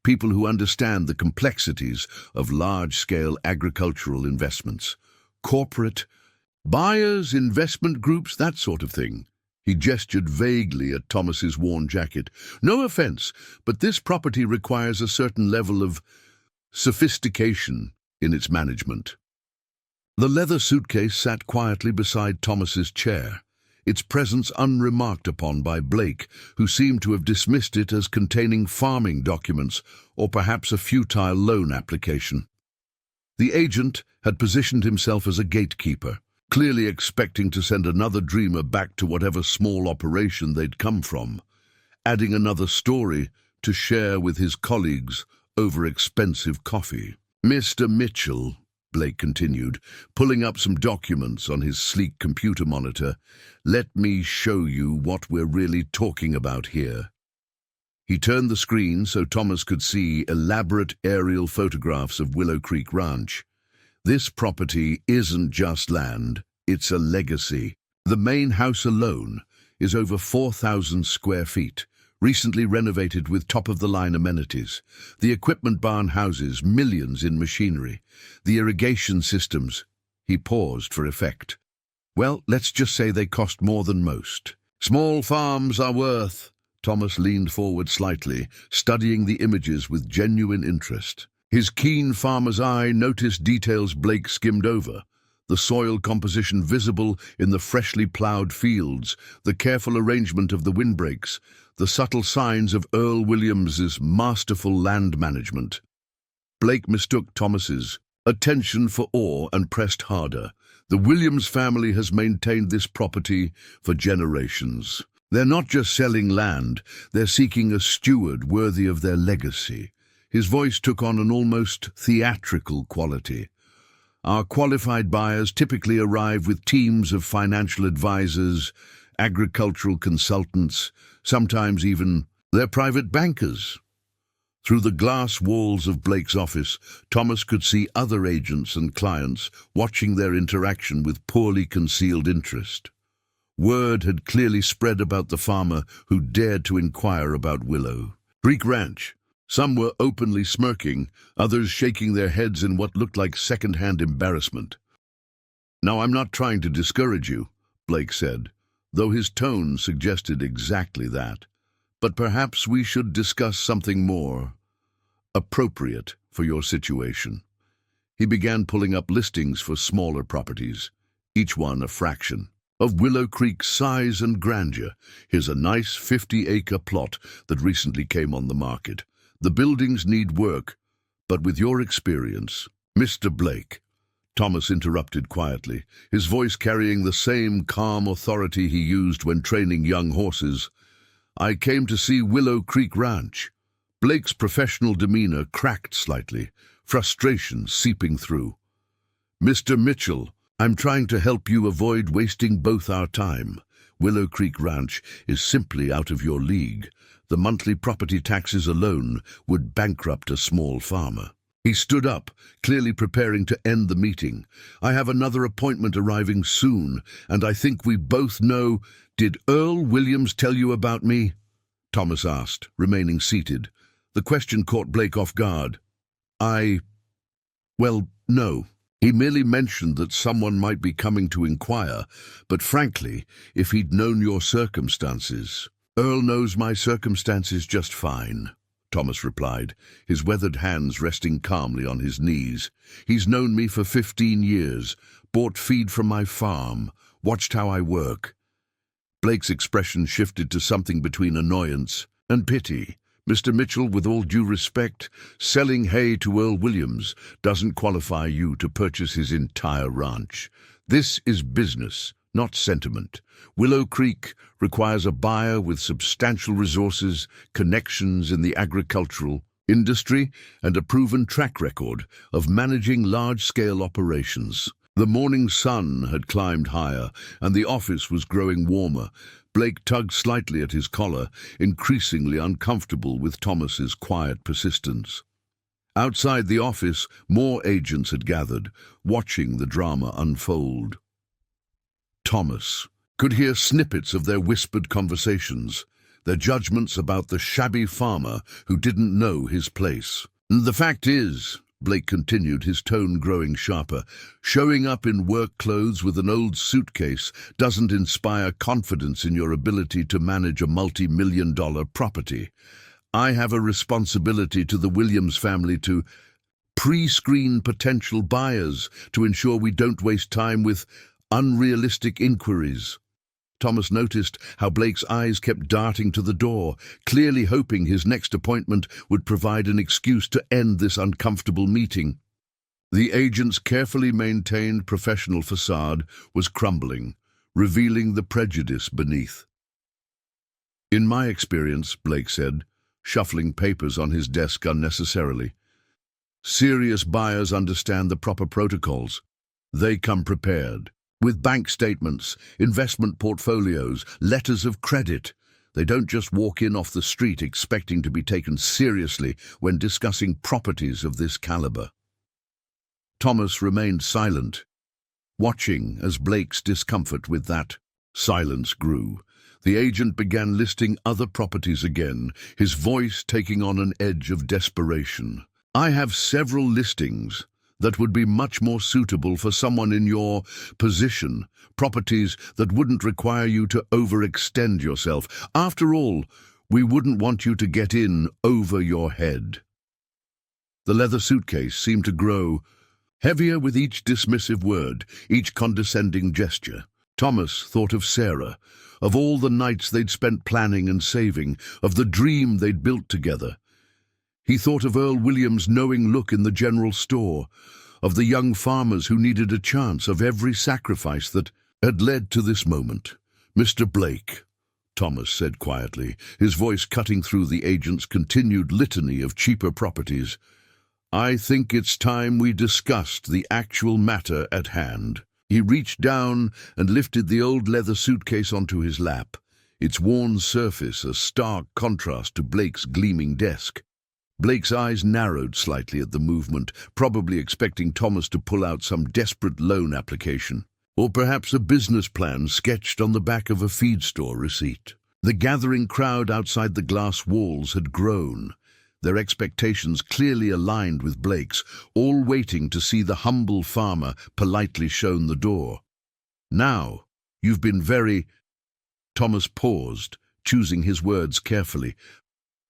people who understand the complexities of large-scale agricultural investments, corporate buyers, investment groups, that sort of thing. He gestured vaguely at Thomas's worn jacket. No offense, but this property requires a certain level of sophistication in its management. The leather suitcase sat quietly beside Thomas's chair, its presence unremarked upon by Blake, who seemed to have dismissed it as containing farming documents or perhaps a futile loan application. The agent had positioned himself as a gatekeeper, clearly expecting to send another dreamer back to whatever small operation they'd come from, adding another story to share with his colleagues over expensive coffee. "Mr. Mitchell," Blake continued, pulling up some documents on his sleek computer monitor, "let me show you what we're really talking about here." He turned the screen so Thomas could see elaborate aerial photographs of Willow Creek Ranch. This property isn't just land, it's a legacy. The main house alone is over 4,000 square feet, recently renovated with top-of-the-line amenities. The equipment barn houses millions in machinery. The irrigation systems. He paused for effect. Well, let's just say they cost more than most. Small farms are worth. Thomas leaned forward slightly, studying the images with genuine interest. His keen farmer's eye noticed details Blake skimmed over. The soil composition visible in the freshly ploughed fields, the careful arrangement of the windbreaks, the subtle signs of Earl Williams's masterful land management. Blake mistook Thomas's attention for awe and pressed harder. The Williams family has maintained this property for generations. They're not just selling land, they're seeking a steward worthy of their legacy. His voice took on an almost theatrical quality. Our qualified buyers typically arrive with teams of financial advisors, agricultural consultants, sometimes even their private bankers. Through the glass walls of Blake's office, Thomas could see other agents and clients watching their interaction with poorly concealed interest. Word had clearly spread about the farmer who dared to inquire about Willow Creek Ranch. Some were openly smirking, others shaking their heads in what looked like second-hand embarrassment. "Now, I'm not trying to discourage you," Blake said, though his tone suggested exactly that. "But perhaps we should discuss something more appropriate for your situation." He began pulling up listings for smaller properties, each one a fraction of Willow Creek's size and grandeur. "Here's a nice 50-acre plot that recently came on the market. The buildings need work, but with your experience—" "Mr. Blake," Thomas interrupted quietly, his voice carrying the same calm authority he used when training young horses, "I came to see Willow Creek Ranch." Blake's professional demeanor cracked slightly, frustration seeping through. "Mr. Mitchell, I'm trying to help you avoid wasting both our time. Willow Creek Ranch is simply out of your league. The monthly property taxes alone would bankrupt a small farmer." He stood up, clearly preparing to end the meeting. "I have another appointment arriving soon, and I think we both know—" "Did Earl Williams tell you about me?" Thomas asked, remaining seated. The question caught Blake off guard. Well, no. He merely mentioned that someone might be coming to inquire, but frankly, if he'd known your circumstances—" "Earl knows my circumstances just fine," Thomas replied, his weathered hands resting calmly on his knees. "He's known me for 15 years, bought feed from my farm, watched how I work." Blake's expression shifted to something between annoyance and pity. "Mr. Mitchell, with all due respect, selling hay to Earl Williams doesn't qualify you to purchase his entire ranch. This is business, not sentiment. Willow Creek requires a buyer with substantial resources, connections in the agricultural industry, and a proven track record of managing large-scale operations." The morning sun had climbed higher, and the office was growing warmer. Blake tugged slightly at his collar, increasingly uncomfortable with Thomas's quiet persistence. Outside the office, more agents had gathered, watching the drama unfold. "Thomas, could hear snippets of their whispered conversations, their judgments about the shabby farmer who didn't know his place. "The fact is," Blake continued, his tone growing sharper, "showing up in work clothes with an old suitcase doesn't inspire confidence in your ability to manage a multi-million-dollar property. I have a responsibility to the Williams family to pre-screen potential buyers to ensure we don't waste time with unrealistic inquiries." Thomas noticed how Blake's eyes kept darting to the door, clearly hoping his next appointment would provide an excuse to end this uncomfortable meeting. The agent's carefully maintained professional facade was crumbling, revealing the prejudice beneath. "In my experience," Blake said, shuffling papers on his desk unnecessarily, "serious buyers understand the proper protocols. They come prepared. With bank statements, investment portfolios, letters of credit. They don't just walk in off the street expecting to be taken seriously when discussing properties of this caliber." Thomas remained silent, watching as Blake's discomfort with that silence grew. The agent began listing other properties again, his voice taking on an edge of desperation. "I have several listings that would be much more suitable for someone in your position, properties that wouldn't require you to overextend yourself. After all, we wouldn't want you to get in over your head." The leather suitcase seemed to grow heavier with each dismissive word, each condescending gesture. Thomas thought of Sarah, of all the nights they'd spent planning and saving, of the dream they'd built together. He thought of Earl Williams' knowing look in the general store, of the young farmers who needed a chance, of every sacrifice that had led to this moment. "Mr. Blake," Thomas said quietly, his voice cutting through the agent's continued litany of cheaper properties, "I think it's time we discussed the actual matter at hand." He reached down and lifted the old leather suitcase onto his lap, its worn surface a stark contrast to Blake's gleaming desk. Blake's eyes narrowed slightly at the movement, probably expecting Thomas to pull out some desperate loan application, or perhaps a business plan sketched on the back of a feed store receipt. The gathering crowd outside the glass walls had grown, their expectations clearly aligned with Blake's, all waiting to see the humble farmer politely shown the door. "Now, you've been very—" Thomas paused, choosing his words carefully.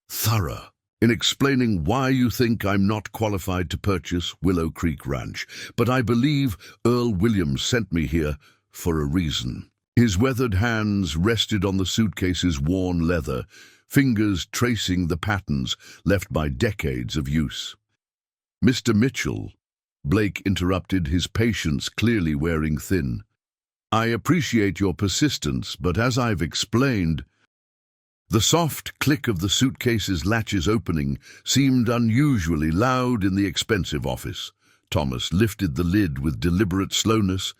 "Thorough in explaining why you think I'm not qualified to purchase Willow Creek Ranch, but I believe Earl Williams sent me here for a reason." His weathered hands rested on the suitcase's worn leather, fingers tracing the patterns left by decades of use. "Mr. Mitchell," Blake interrupted, his patience clearly wearing thin, "I appreciate your persistence, but as I've explained—" The soft click of the suitcase's latches opening seemed unusually loud in the expensive office. Thomas lifted the lid with deliberate slowness,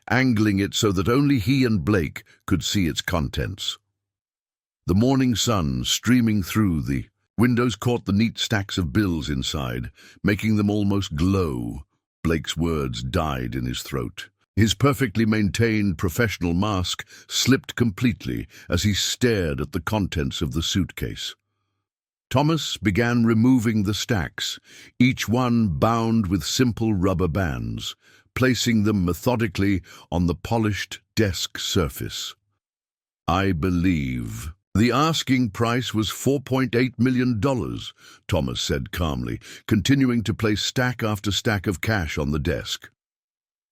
angling it so that only he and Blake could see its contents. The morning sun streaming through the windows caught the neat stacks of bills inside, making them almost glow. Blake's words died in his throat. His perfectly maintained professional mask slipped completely as he stared at the contents of the suitcase. Thomas began removing the stacks, each one bound with simple rubber bands, placing them methodically on the polished desk surface. "I believe the asking price was $4.8 million, Thomas said calmly, continuing to place stack after stack of cash on the desk.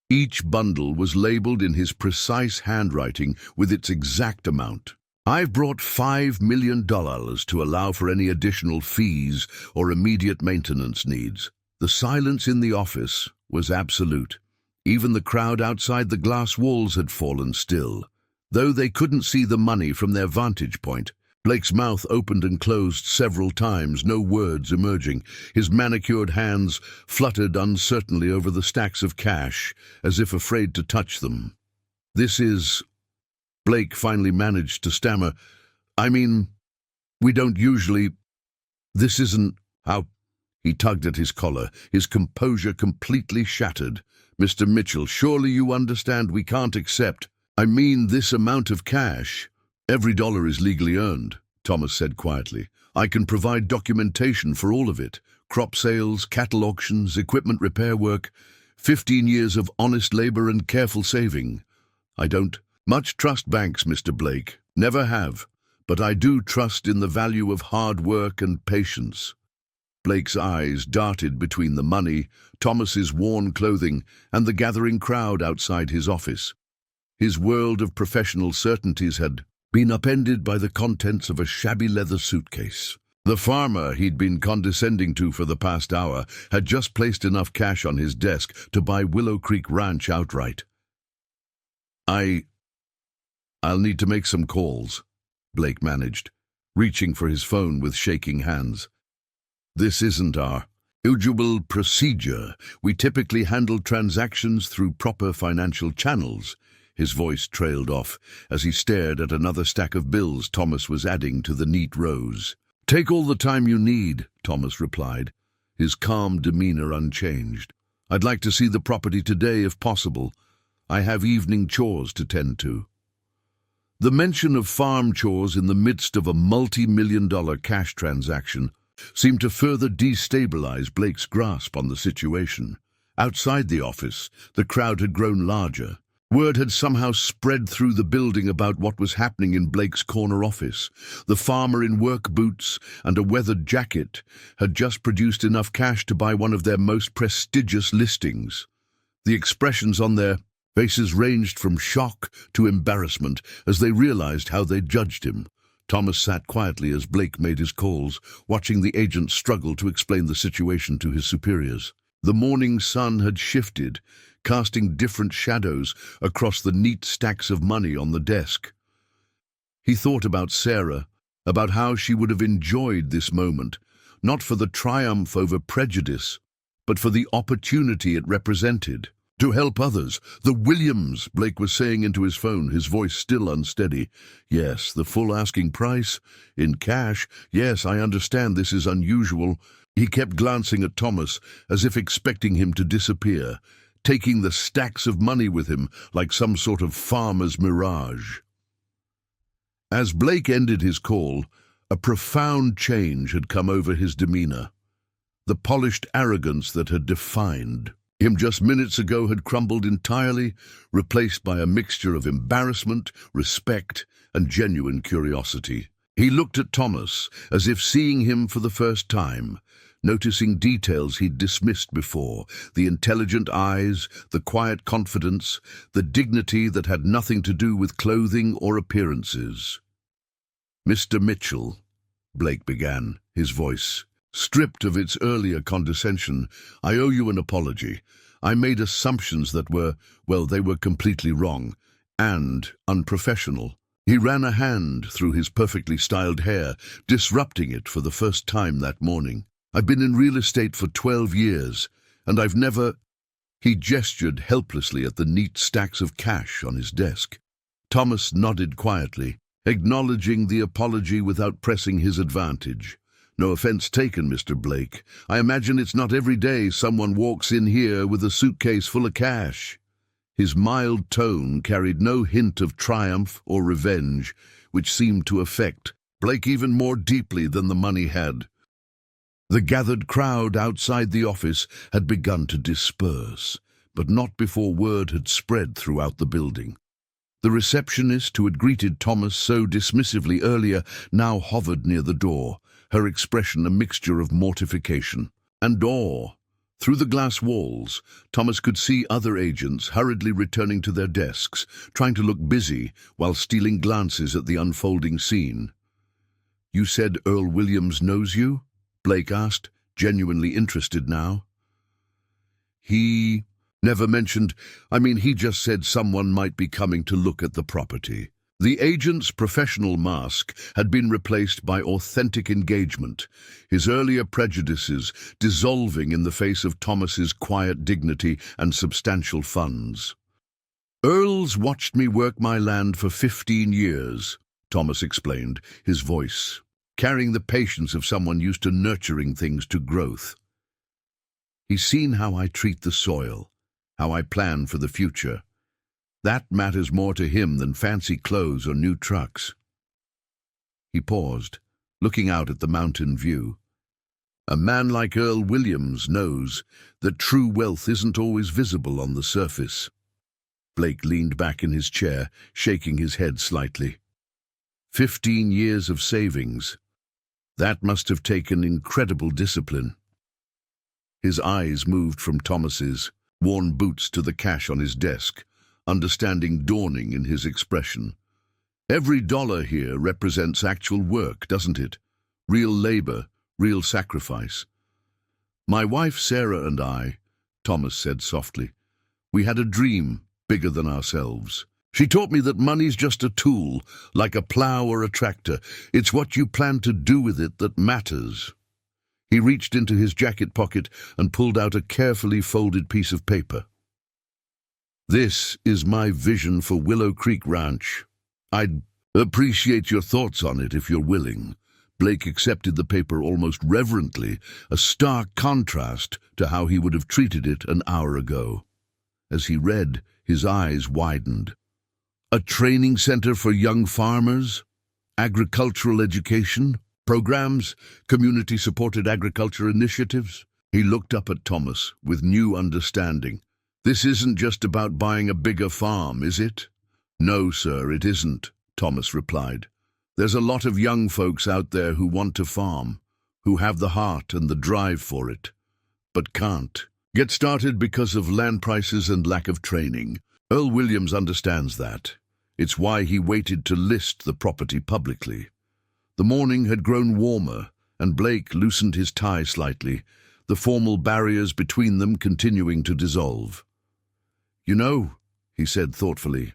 Each bundle was labeled in his precise handwriting with its exact amount. "I've brought $5 million to allow for any additional fees or immediate maintenance needs." The silence in the office was absolute. Even the crowd outside the glass walls had fallen still. Though they couldn't see the money from their vantage point, Blake's mouth opened and closed several times, no words emerging. His manicured hands fluttered uncertainly over the stacks of cash, as if afraid to touch them. "This is—" Blake finally managed to stammer. "I mean, we don't usually— This isn't how—" He tugged at his collar, his composure completely shattered. "Mr. Mitchell, surely you understand we can't accept—" I mean this amount of cash. Every dollar is legally earned, Thomas said quietly. I can provide documentation for all of it. Crop sales, cattle auctions, equipment repair work, 15 years of honest labor and careful saving. I don't much trust banks, Mr. Blake. Never have. But I do trust in the value of hard work and patience. Blake's eyes darted between the money, Thomas's worn clothing, and the gathering crowd outside his office. His world of professional certainties had been upended by the contents of a shabby leather suitcase. The farmer he'd been condescending to for the past hour had just placed enough cash on his desk to buy Willow Creek Ranch outright. I'll need to make some calls, Blake managed, reaching for his phone with shaking hands. This isn't our usual procedure. We typically handle transactions through proper financial channels. His voice trailed off as he stared at another stack of bills Thomas was adding to the neat rows. Take all the time you need, Thomas replied, his calm demeanor unchanged. I'd like to see the property today if possible. I have evening chores to tend to. The mention of farm chores in the midst of a multi-million-dollar cash transaction seemed to further destabilize Blake's grasp on the situation. Outside the office, the crowd had grown larger. Word had somehow spread through the building about what was happening in Blake's corner office. The farmer in work boots and a weathered jacket had just produced enough cash to buy one of their most prestigious listings. The expressions on their faces ranged from shock to embarrassment as they realized how they'd judged him. Thomas sat quietly as Blake made his calls, watching the agent struggle to explain the situation to his superiors. The morning sun had shifted, casting different shadows across the neat stacks of money on the desk. He thought about Sarah, about how she would have enjoyed this moment, not for the triumph over prejudice, but for the opportunity it represented. To help others. The Williams, Blake was saying into his phone, his voice still unsteady. Yes, the full asking price. In cash. Yes, I understand this is unusual. He kept glancing at Thomas, as if expecting him to disappear, taking the stacks of money with him like some sort of farmer's mirage. As Blake ended his call, a profound change had come over his demeanor. The polished arrogance that had defined him just minutes ago had crumbled entirely, replaced by a mixture of embarrassment, respect, and genuine curiosity. He looked at Thomas as if seeing him for the first time, noticing details he'd dismissed before, the intelligent eyes, the quiet confidence, the dignity that had nothing to do with clothing or appearances. "Mr. Mitchell," Blake began, his voice stripped of its earlier condescension, "I owe you an apology. I made assumptions that they were completely wrong and unprofessional." He ran a hand through his perfectly styled hair, disrupting it for the first time that morning. "I've been in real estate for 12 years, and I've never—" He gestured helplessly at the neat stacks of cash on his desk. Thomas nodded quietly, acknowledging the apology without pressing his advantage. "No offense taken, Mr. Blake. I imagine it's not every day someone walks in here with a suitcase full of cash." His mild tone carried no hint of triumph or revenge, which seemed to affect Blake even more deeply than the money had. The gathered crowd outside the office had begun to disperse, but not before word had spread throughout the building. The receptionist who had greeted Thomas so dismissively earlier now hovered near the door, her expression a mixture of mortification and awe. Through the glass walls, Thomas could see other agents hurriedly returning to their desks, trying to look busy while stealing glances at the unfolding scene. "You said Earl Williams knows you?" Blake asked, genuinely interested now. "He never mentioned. He just said someone might be coming to look at the property." The agent's professional mask had been replaced by authentic engagement, his earlier prejudices dissolving in the face of Thomas's quiet dignity and substantial funds. "Earl's watched me work my land for 15 years, Thomas explained, his voice carrying the patience of someone used to nurturing things to growth. "He's seen how I treat the soil, how I plan for the future. That matters more to him than fancy clothes or new trucks. He paused, looking out at the mountain view. A man like Earl Williams knows that true wealth isn't always visible on the surface. Blake leaned back in his chair, shaking his head slightly. 15 years of savings. That must have taken incredible discipline. His eyes moved from Thomas's worn boots to the cash on his desk, understanding dawning in his expression. Every dollar here represents actual work, doesn't it? Real labor, real sacrifice. My wife Sarah and I, Thomas said softly, we had a dream bigger than ourselves. She taught me that money's just a tool, like a plow or a tractor. It's what you plan to do with it that matters. He reached into his jacket pocket and pulled out a carefully folded piece of paper. This is my vision for Willow Creek Ranch. I'd appreciate your thoughts on it if you're willing. Blake accepted the paper almost reverently, a stark contrast to how he would have treated it an hour ago. As he read, his eyes widened. A training center for young farmers? Agricultural education? Programs? Community-supported agriculture initiatives? He looked up at Thomas with new understanding. This isn't just about buying a bigger farm, is it? No, sir, it isn't, Thomas replied. There's a lot of young folks out there who want to farm, who have the heart and the drive for it, but can't get started because of land prices and lack of training. Earl Williams understands that. It's why he waited to list the property publicly. The morning had grown warmer, and Blake loosened his tie slightly, the formal barriers between them continuing to dissolve. You know, he said thoughtfully,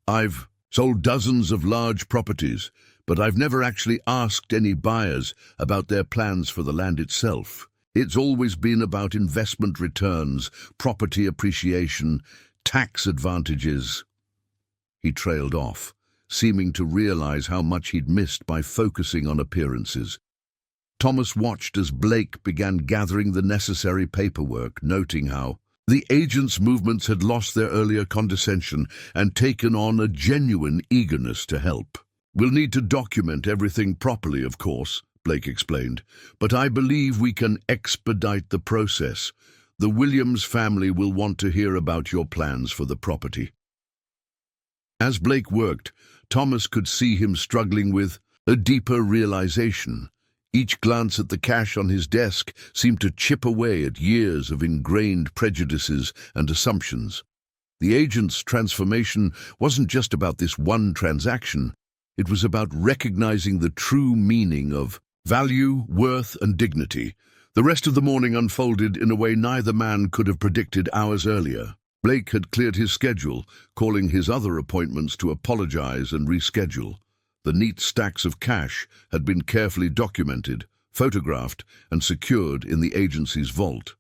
I've sold dozens of large properties, but I've never actually asked any buyers about their plans for the land itself. It's always been about investment returns, property appreciation, tax advantages. He trailed off, seeming to realize how much he'd missed by focusing on appearances. Thomas watched as Blake began gathering the necessary paperwork, noting how the agents' movements had lost their earlier condescension and taken on a genuine eagerness to help. We'll need to document everything properly, of course, Blake explained, but I believe we can expedite the process. The Williams family will want to hear about your plans for the property. As Blake worked, Thomas could see him struggling with a deeper realization. Each glance at the cash on his desk seemed to chip away at years of ingrained prejudices and assumptions. The agent's transformation wasn't just about this one transaction. It was about recognizing the true meaning of value, worth, and dignity. The rest of the morning unfolded in a way neither man could have predicted hours earlier. Blake had cleared his schedule, calling his other appointments to apologize and reschedule. The neat stacks of cash had been carefully documented, photographed, and secured in the agency's vault.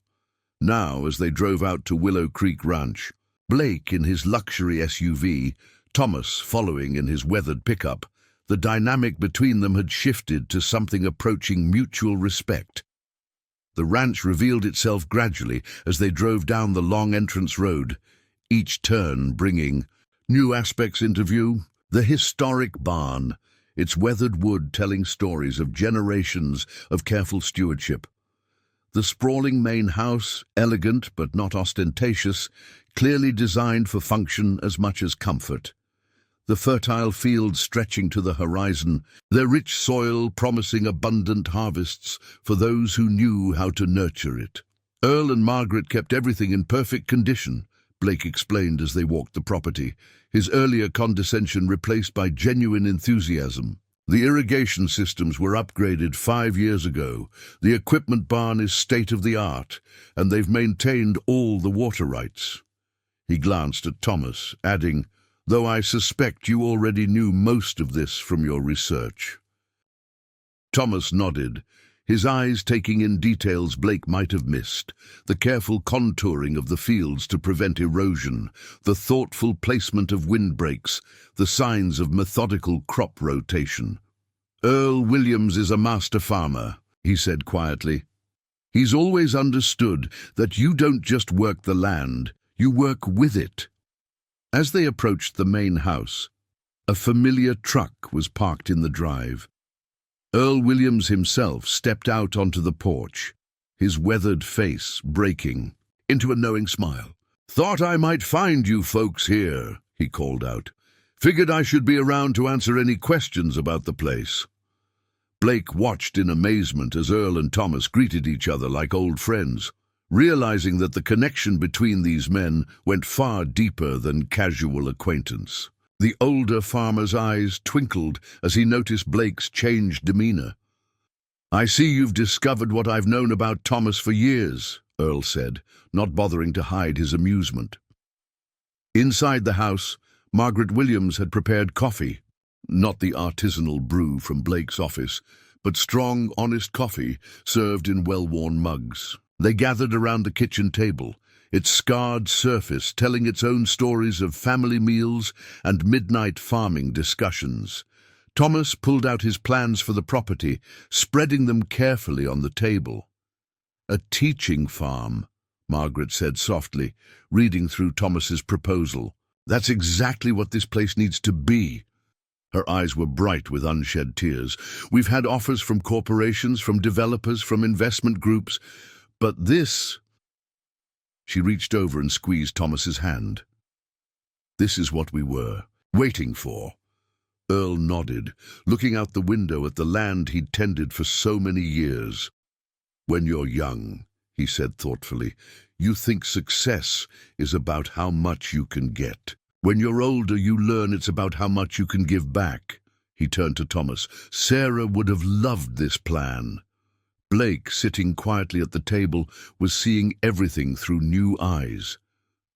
Now, as they drove out to Willow Creek Ranch, Blake in his luxury SUV, Thomas following in his weathered pickup, the dynamic between them had shifted to something approaching mutual respect. The ranch revealed itself gradually as they drove down the long entrance road, each turn bringing new aspects into view. The historic barn, its weathered wood telling stories of generations of careful stewardship. The sprawling main house, elegant but not ostentatious, clearly designed for function as much as comfort. The fertile fields stretching to the horizon, their rich soil promising abundant harvests for those who knew how to nurture it. Earl and Margaret kept everything in perfect condition, Blake explained as they walked the property, his earlier condescension replaced by genuine enthusiasm. The irrigation systems were upgraded 5 years ago. The equipment barn is state-of-the-art, and they've maintained all the water rights. He glanced at Thomas, adding, though I suspect you already knew most of this from your research. Thomas nodded, his eyes taking in details Blake might have missed, the careful contouring of the fields to prevent erosion, the thoughtful placement of windbreaks, the signs of methodical crop rotation. Earl Williams is a master farmer, he said quietly. He's always understood that you don't just work the land, you work with it. As they approached the main house, a familiar truck was parked in the drive. Earl Williams himself stepped out onto the porch, his weathered face breaking into a knowing smile. "Thought I might find you folks here," he called out. "Figured I should be around to answer any questions about the place." Blake watched in amazement as Earl and Thomas greeted each other like old friends, realizing that the connection between these men went far deeper than casual acquaintance. The older farmer's eyes twinkled as he noticed Blake's changed demeanor. "I see you've discovered what I've known about Thomas for years," Earl said, not bothering to hide his amusement. Inside the house, Margaret Williams had prepared coffee, not the artisanal brew from Blake's office, but strong, honest coffee served in well-worn mugs. They gathered around the kitchen table, its scarred surface telling its own stories of family meals and midnight farming discussions. Thomas pulled out his plans for the property, spreading them carefully on the table. "A teaching farm," Margaret said softly, reading through Thomas's proposal. "That's exactly what this place needs to be." Her eyes were bright with unshed tears. "We've had offers from corporations, from developers, from investment groups, but this—" She reached over and squeezed Thomas's hand. "This is what we were waiting for." Earl nodded, looking out the window at the land he'd tended for so many years. "When you're young," he said thoughtfully, "you think success is about how much you can get. When you're older, you learn it's about how much you can give back." He turned to Thomas. "Sarah would have loved this plan." Blake, sitting quietly at the table, was seeing everything through new eyes.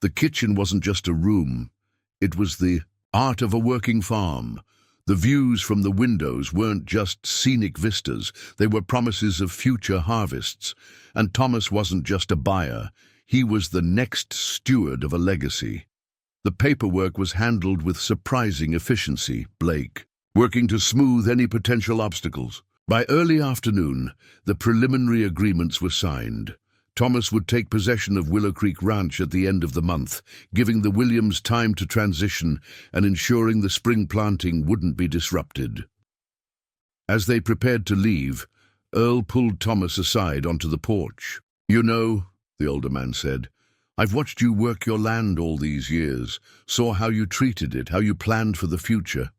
The kitchen wasn't just a room. It was the art of a working farm. The views from the windows weren't just scenic vistas, they were promises of future harvests. And Thomas wasn't just a buyer, he was the next steward of a legacy. The paperwork was handled with surprising efficiency, Blake, working to smooth any potential obstacles. By early afternoon, the preliminary agreements were signed. Thomas would take possession of Willow Creek Ranch at the end of the month, giving the Williams time to transition and ensuring the spring planting wouldn't be disrupted. As they prepared to leave, Earl pulled Thomas aside onto the porch. "You know," the older man said, "I've watched you work your land all these years, saw how you treated it, how you planned for the future.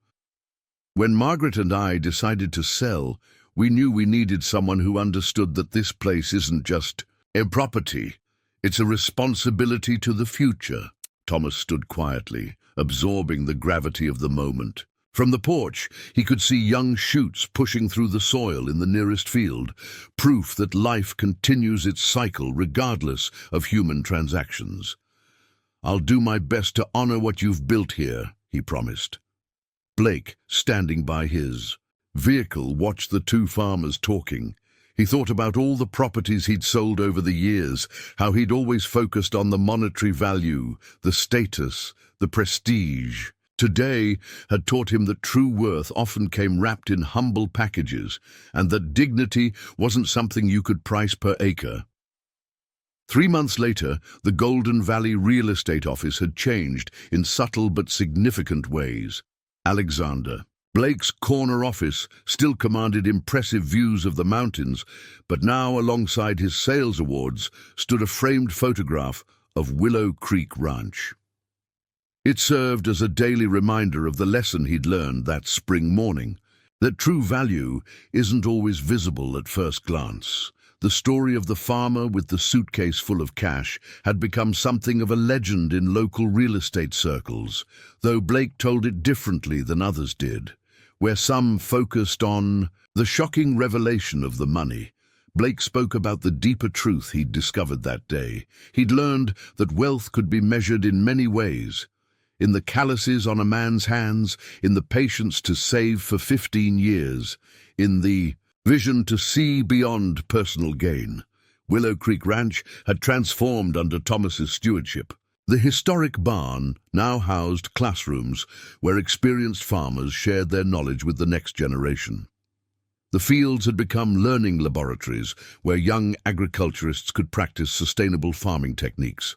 When Margaret and I decided to sell, we knew we needed someone who understood that this place isn't just a property, it's a responsibility to the future." Thomas stood quietly, absorbing the gravity of the moment. From the porch, he could see young shoots pushing through the soil in the nearest field, proof that life continues its cycle regardless of human transactions. "I'll do my best to honor what you've built here," he promised. Blake, standing by his vehicle, watched the two farmers talking. He thought about all the properties he'd sold over the years, how he'd always focused on the monetary value, the status, the prestige. Today had taught him that true worth often came wrapped in humble packages, and that dignity wasn't something you could price per acre. 3 months later, the Golden Valley real estate office had changed in subtle but significant ways. Alexander, Blake's corner office, still commanded impressive views of the mountains, but now alongside his sales awards stood a framed photograph of Willow Creek Ranch. It served as a daily reminder of the lesson he'd learned that spring morning, that true value isn't always visible at first glance. The story of the farmer with the suitcase full of cash had become something of a legend in local real estate circles, though Blake told it differently than others did. Where some focused on the shocking revelation of the money, Blake spoke about the deeper truth he'd discovered that day. He'd learned that wealth could be measured in many ways. In the calluses on a man's hands, in the patience to save for 15 years, in the vision to see beyond personal gain. Willow Creek Ranch had transformed under Thomas's stewardship. The historic barn now housed classrooms where experienced farmers shared their knowledge with the next generation. The fields had become learning laboratories where young agriculturists could practice sustainable farming techniques.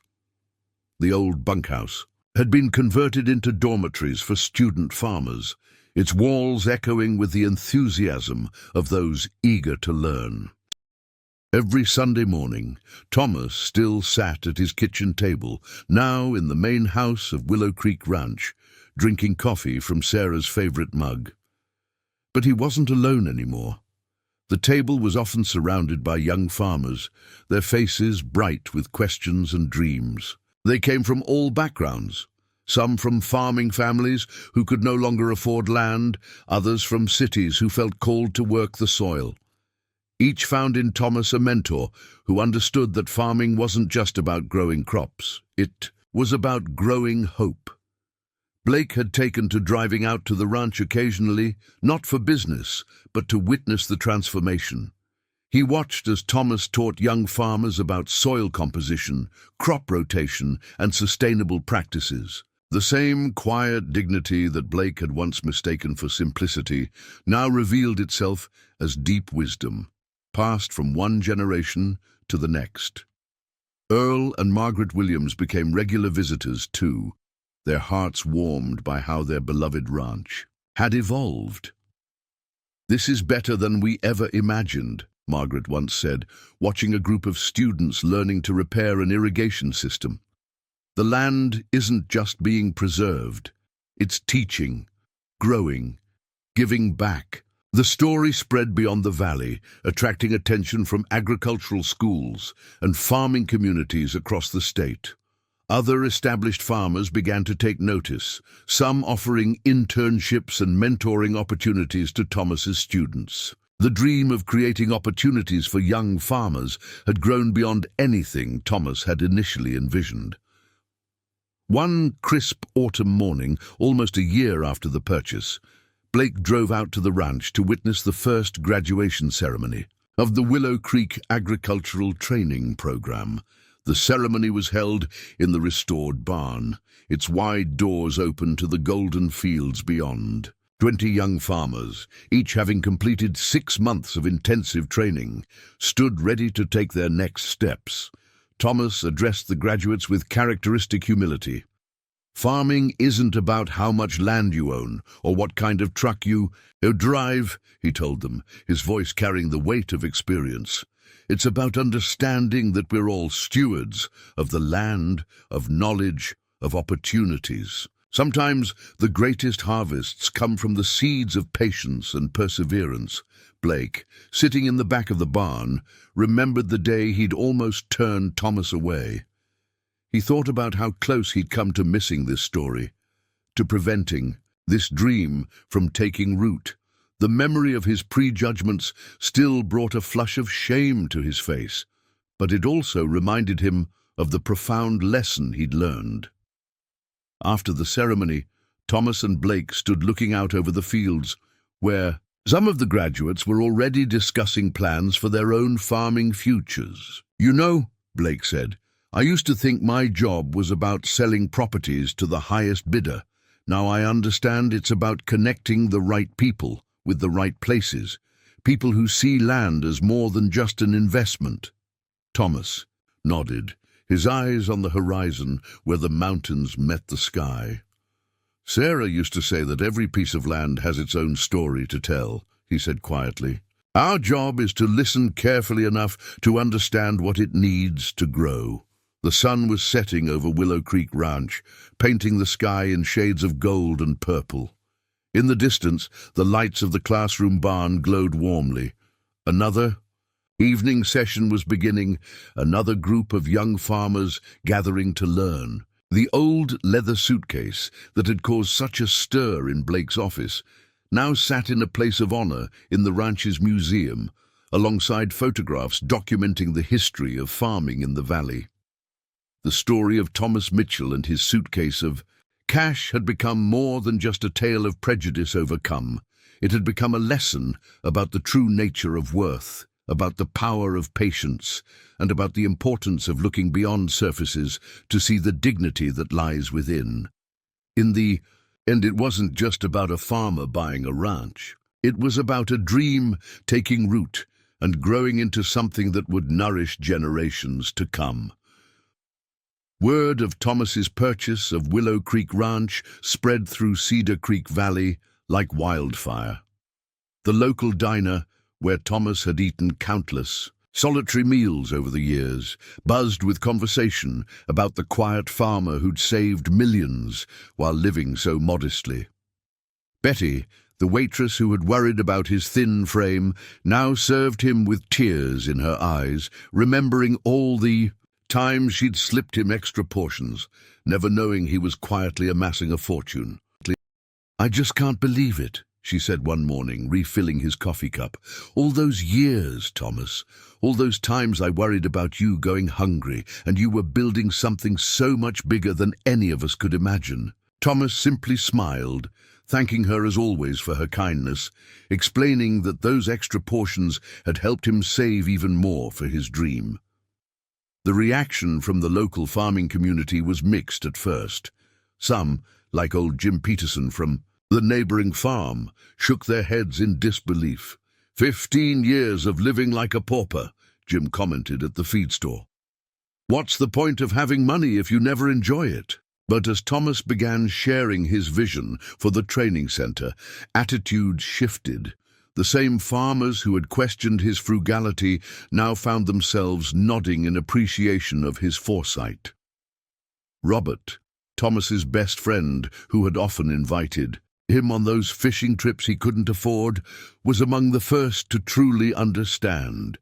The old bunkhouse had been converted into dormitories for student farmers, its walls echoing with the enthusiasm of those eager to learn. Every Sunday morning, Thomas still sat at his kitchen table, now in the main house of Willow Creek Ranch, drinking coffee from Sarah's favorite mug. But he wasn't alone anymore. The table was often surrounded by young farmers, their faces bright with questions and dreams. They came from all backgrounds, some from farming families who could no longer afford land, others from cities who felt called to work the soil. Each found in Thomas a mentor who understood that farming wasn't just about growing crops. It was about growing hope. Blake had taken to driving out to the ranch occasionally, not for business, but to witness the transformation. He watched as Thomas taught young farmers about soil composition, crop rotation, and sustainable practices. The same quiet dignity that Blake had once mistaken for simplicity now revealed itself as deep wisdom, passed from one generation to the next. Earl and Margaret Williams became regular visitors too, their hearts warmed by how their beloved ranch had evolved. "This is better than we ever imagined," Margaret once said, watching a group of students learning to repair an irrigation system. "The land isn't just being preserved, it's teaching, growing, giving back." The story spread beyond the valley, attracting attention from agricultural schools and farming communities across the state. Other established farmers began to take notice, some offering internships and mentoring opportunities to Thomas's students. The dream of creating opportunities for young farmers had grown beyond anything Thomas had initially envisioned. One crisp autumn morning, almost a year after the purchase, Blake drove out to the ranch to witness the first graduation ceremony of the Willow Creek Agricultural Training Program. The ceremony was held in the restored barn, its wide doors open to the golden fields beyond. 20 young farmers, each having completed 6 months of intensive training, stood ready to take their next steps. Thomas addressed the graduates with characteristic humility. "Farming isn't about how much land you own or what kind of truck you drive," he told them, his voice carrying the weight of experience. "It's about understanding that we're all stewards of the land, of knowledge, of opportunities. Sometimes the greatest harvests come from the seeds of patience and perseverance." Blake, sitting in the back of the barn, remembered the day he'd almost turned Thomas away. He thought about how close he'd come to missing this story, to preventing this dream from taking root. The memory of his prejudgments still brought a flush of shame to his face, but it also reminded him of the profound lesson he'd learned. After the ceremony, Thomas and Blake stood looking out over the fields, where some of the graduates were already discussing plans for their own farming futures. "You know," Blake said, "I used to think my job was about selling properties to the highest bidder. Now I understand it's about connecting the right people with the right places, people who see land as more than just an investment." Thomas nodded, his eyes on the horizon where the mountains met the sky. "Sarah used to say that every piece of land has its own story to tell," he said quietly. "Our job is to listen carefully enough to understand what it needs to grow." The sun was setting over Willow Creek Ranch, painting the sky in shades of gold and purple. In the distance, the lights of the classroom barn glowed warmly. Another evening session was beginning, another group of young farmers gathering to learn. The old leather suitcase that had caused such a stir in Blake's office now sat in a place of honor in the ranch's museum, alongside photographs documenting the history of farming in the valley. The story of Thomas Mitchell and his suitcase of cash had become more than just a tale of prejudice overcome. It had become a lesson about the true nature of worth, about the power of patience, and about the importance of looking beyond surfaces to see the dignity that lies within. In the end, it wasn't just about a farmer buying a ranch. It was about a dream taking root and growing into something that would nourish generations to come. Word of Thomas's purchase of Willow Creek Ranch spread through Cedar Creek Valley like wildfire. The local diner, where Thomas had eaten countless solitary meals over the years, buzzed with conversation about the quiet farmer who'd saved millions while living so modestly. Betty, the waitress who had worried about his thin frame, now served him with tears in her eyes, remembering all the times she'd slipped him extra portions, never knowing he was quietly amassing a fortune. "I just can't believe it," she said one morning, refilling his coffee cup. "All those years, Thomas. All those times I worried about you going hungry, and you were building something so much bigger than any of us could imagine." Thomas simply smiled, thanking her as always for her kindness, explaining that those extra portions had helped him save even more for his dream. The reaction from the local farming community was mixed at first. Some, like old Jim Peterson from the neighboring farm, shook their heads in disbelief. 15 years of living like a pauper," Jim commented at the feed store. "What's the point of having money if you never enjoy it?" But as Thomas began sharing his vision for the training center, attitudes shifted. The same farmers who had questioned his frugality now found themselves nodding in appreciation of his foresight. Robert, Thomas's best friend, who had often invited him on those fishing trips he couldn't afford, was among the first to truly understand.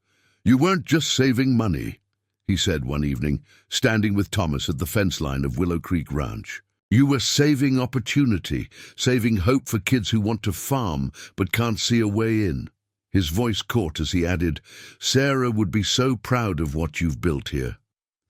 "You weren't just saving money," he said one evening, standing with Thomas at the fence line of Willow Creek Ranch. "You were saving opportunity, saving hope for kids who want to farm but can't see a way in." His voice caught as he added, "Sarah would be so proud of what you've built here."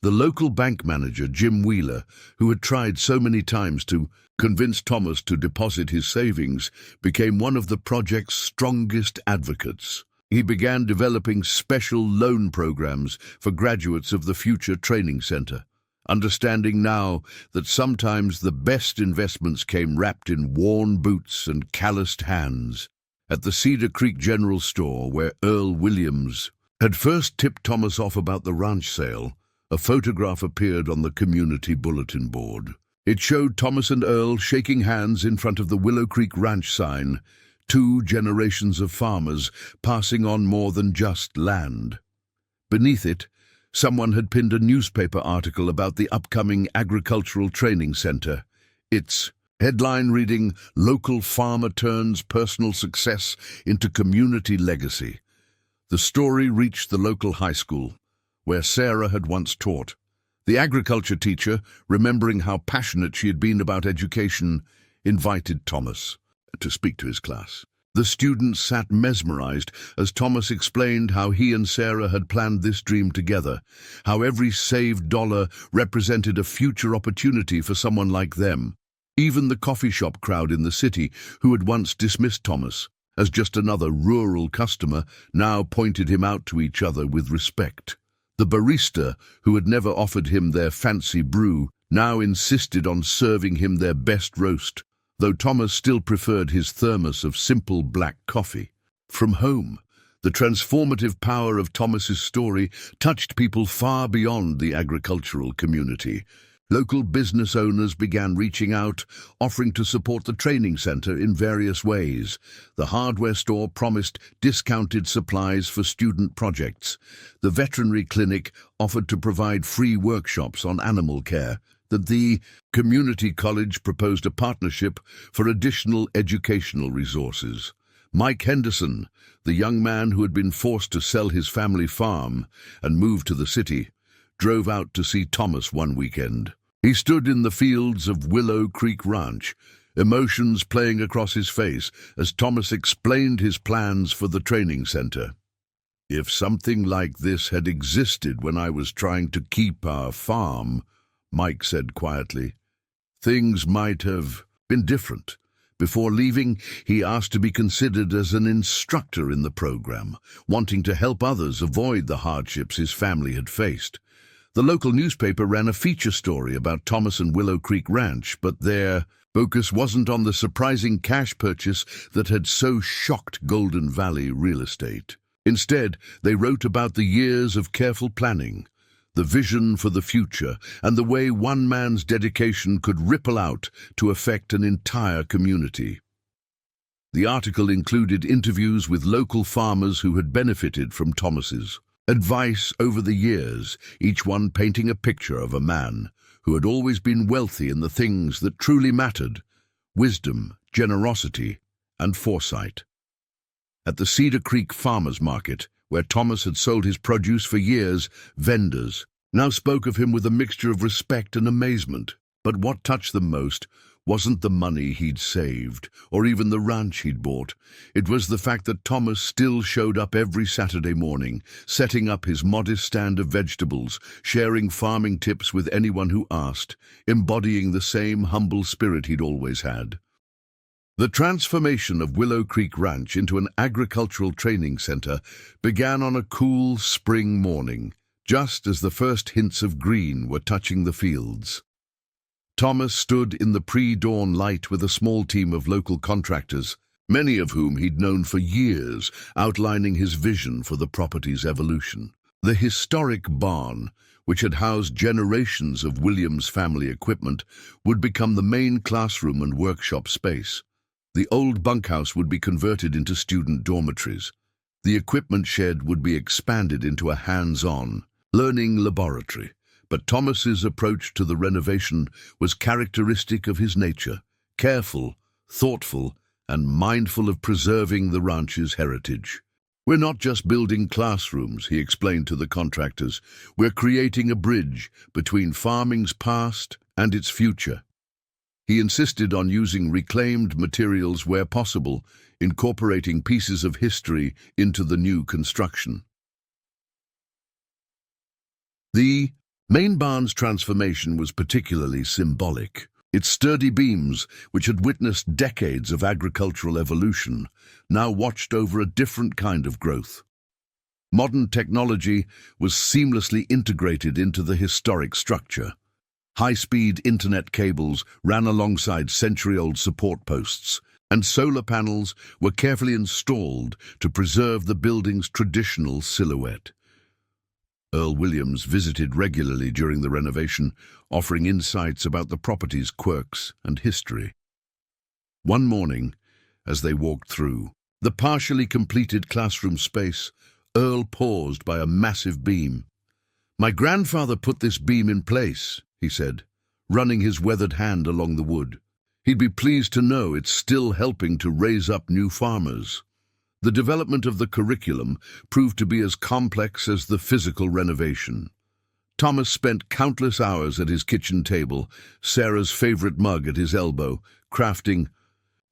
The local bank manager, Jim Wheeler, who had tried so many times to convince Thomas to deposit his savings, became one of the project's strongest advocates. He began developing special loan programs for graduates of the future training center, understanding now that sometimes the best investments came wrapped in worn boots and calloused hands. At the Cedar Creek General Store, where Earl Williams had first tipped Thomas off about the ranch sale, a photograph appeared on the community bulletin board. It showed Thomas and Earl shaking hands in front of the Willow Creek Ranch sign, 2 generations of farmers passing on more than just land. Beneath it, someone had pinned a newspaper article about the upcoming agricultural training center. Its headline reading, "Local Farmer Turns Personal Success into Community Legacy." The story reached the local high school, where Sarah had once taught. The agriculture teacher, remembering how passionate she had been about education, invited Thomas to speak to his class. The students sat mesmerized as Thomas explained how he and Sarah had planned this dream together, how every saved dollar represented a future opportunity for someone like them. Even the coffee shop crowd in the city, who had once dismissed Thomas as just another rural customer, now pointed him out to each other with respect. The barista, who had never offered him their fancy brew, now insisted on serving him their best roast, though Thomas still preferred his thermos of simple black coffee. From home, the transformative power of Thomas's story touched people far beyond the agricultural community. Local business owners began reaching out, offering to support the training center in various ways. The hardware store promised discounted supplies for student projects. The veterinary clinic offered to provide free workshops on animal care. The community college proposed a partnership for additional educational resources. Mike Henderson, the young man who had been forced to sell his family farm and move to the city, drove out to see Thomas one weekend. He stood in the fields of Willow Creek Ranch, emotions playing across his face as Thomas explained his plans for the training center. "If something like this had existed when I was trying to keep our farm," Mike said quietly, "things might have been different." Before leaving, he asked to be considered as an instructor in the program, wanting to help others avoid the hardships his family had faced. The local newspaper ran a feature story about Thomas and Willow Creek Ranch, but their focus wasn't on the surprising cash purchase that had so shocked Golden Valley real estate. Instead, they wrote about the years of careful planning, the vision for the future, and the way one man's dedication could ripple out to affect an entire community. The article included interviews with local farmers who had benefited from Thomas's advice over the years, each one painting a picture of a man who had always been wealthy in the things that truly mattered: wisdom, generosity, and foresight. At the Cedar Creek Farmers Market, where Thomas had sold his produce for years, vendors now spoke of him with a mixture of respect and amazement. But what touched them most wasn't the money he'd saved, or even the ranch he'd bought. It was the fact that Thomas still showed up every Saturday morning, setting up his modest stand of vegetables, sharing farming tips with anyone who asked, embodying the same humble spirit he'd always had. The transformation of Willow Creek Ranch into an agricultural training center began on a cool spring morning, just as the first hints of green were touching the fields. Thomas stood in the pre-dawn light with a small team of local contractors, many of whom he'd known for years, outlining his vision for the property's evolution. The historic barn, which had housed generations of Williams family equipment, would become the main classroom and workshop space. The old bunkhouse would be converted into student dormitories. The equipment shed would be expanded into a hands-on learning laboratory. But Thomas's approach to the renovation was characteristic of his nature: careful, thoughtful, and mindful of preserving the ranch's heritage. "We're not just building classrooms," he explained to the contractors. "We're creating a bridge between farming's past and its future." He insisted on using reclaimed materials where possible, incorporating pieces of history into the new construction. The main barn's transformation was particularly symbolic. Its sturdy beams, which had witnessed decades of agricultural evolution, now watched over a different kind of growth. Modern technology was seamlessly integrated into the historic structure. High-speed internet cables ran alongside century-old support posts, and solar panels were carefully installed to preserve the building's traditional silhouette. Earl Williams visited regularly during the renovation, offering insights about the property's quirks and history. One morning, as they walked through the partially completed classroom space, Earl paused by a massive beam. "My grandfather put this beam in place," he said, running his weathered hand along the wood. "He'd be pleased to know it's still helping to raise up new farmers." The development of the curriculum proved to be as complex as the physical renovation. Thomas spent countless hours at his kitchen table, Sarah's favorite mug at his elbow, crafting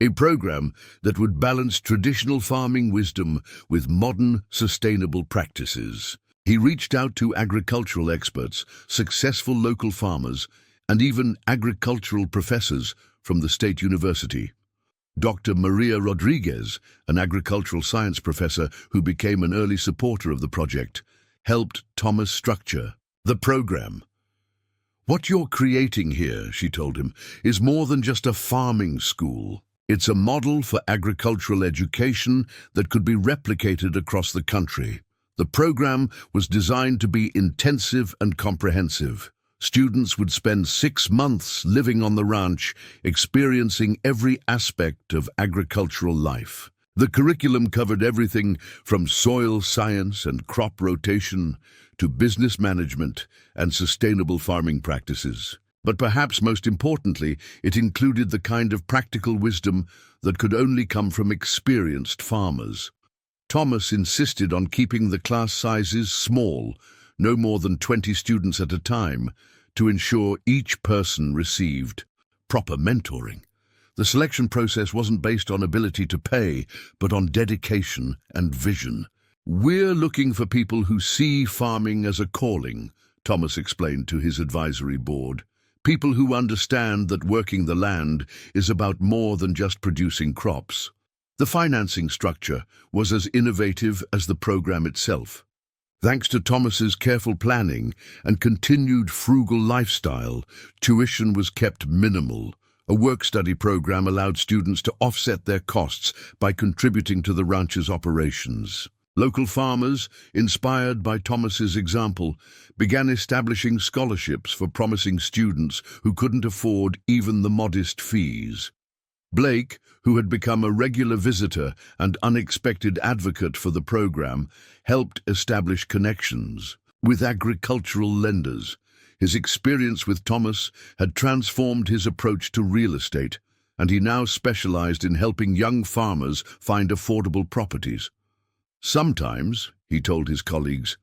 a program that would balance traditional farming wisdom with modern, sustainable practices. He reached out to agricultural experts, successful local farmers, and even agricultural professors from the state university. Dr. Maria Rodriguez, an agricultural science professor who became an early supporter of the project, helped Thomas structure the program. "What you're creating here," she told him, "is more than just a farming school. It's a model for agricultural education that could be replicated across the country." The program was designed to be intensive and comprehensive. Students would spend 6 months living on the ranch, experiencing every aspect of agricultural life. The curriculum covered everything from soil science and crop rotation to business management and sustainable farming practices. But perhaps most importantly, it included the kind of practical wisdom that could only come from experienced farmers. Thomas insisted on keeping the class sizes small, no more than 20 students at a time, to ensure each person received proper mentoring. The selection process wasn't based on ability to pay, but on dedication and vision. "We're looking for people who see farming as a calling," Thomas explained to his advisory board. "People who understand that working the land is about more than just producing crops." The financing structure was as innovative as the program itself. Thanks to Thomas's careful planning and continued frugal lifestyle, tuition was kept minimal. A work-study program allowed students to offset their costs by contributing to the ranch's operations. Local farmers, inspired by Thomas's example, began establishing scholarships for promising students who couldn't afford even the modest fees. Blake, who had become a regular visitor and unexpected advocate for the program, helped establish connections with agricultural lenders. His experience with Thomas had transformed his approach to real estate, and he now specialized in helping young farmers find affordable properties. Sometimes, he told his colleagues,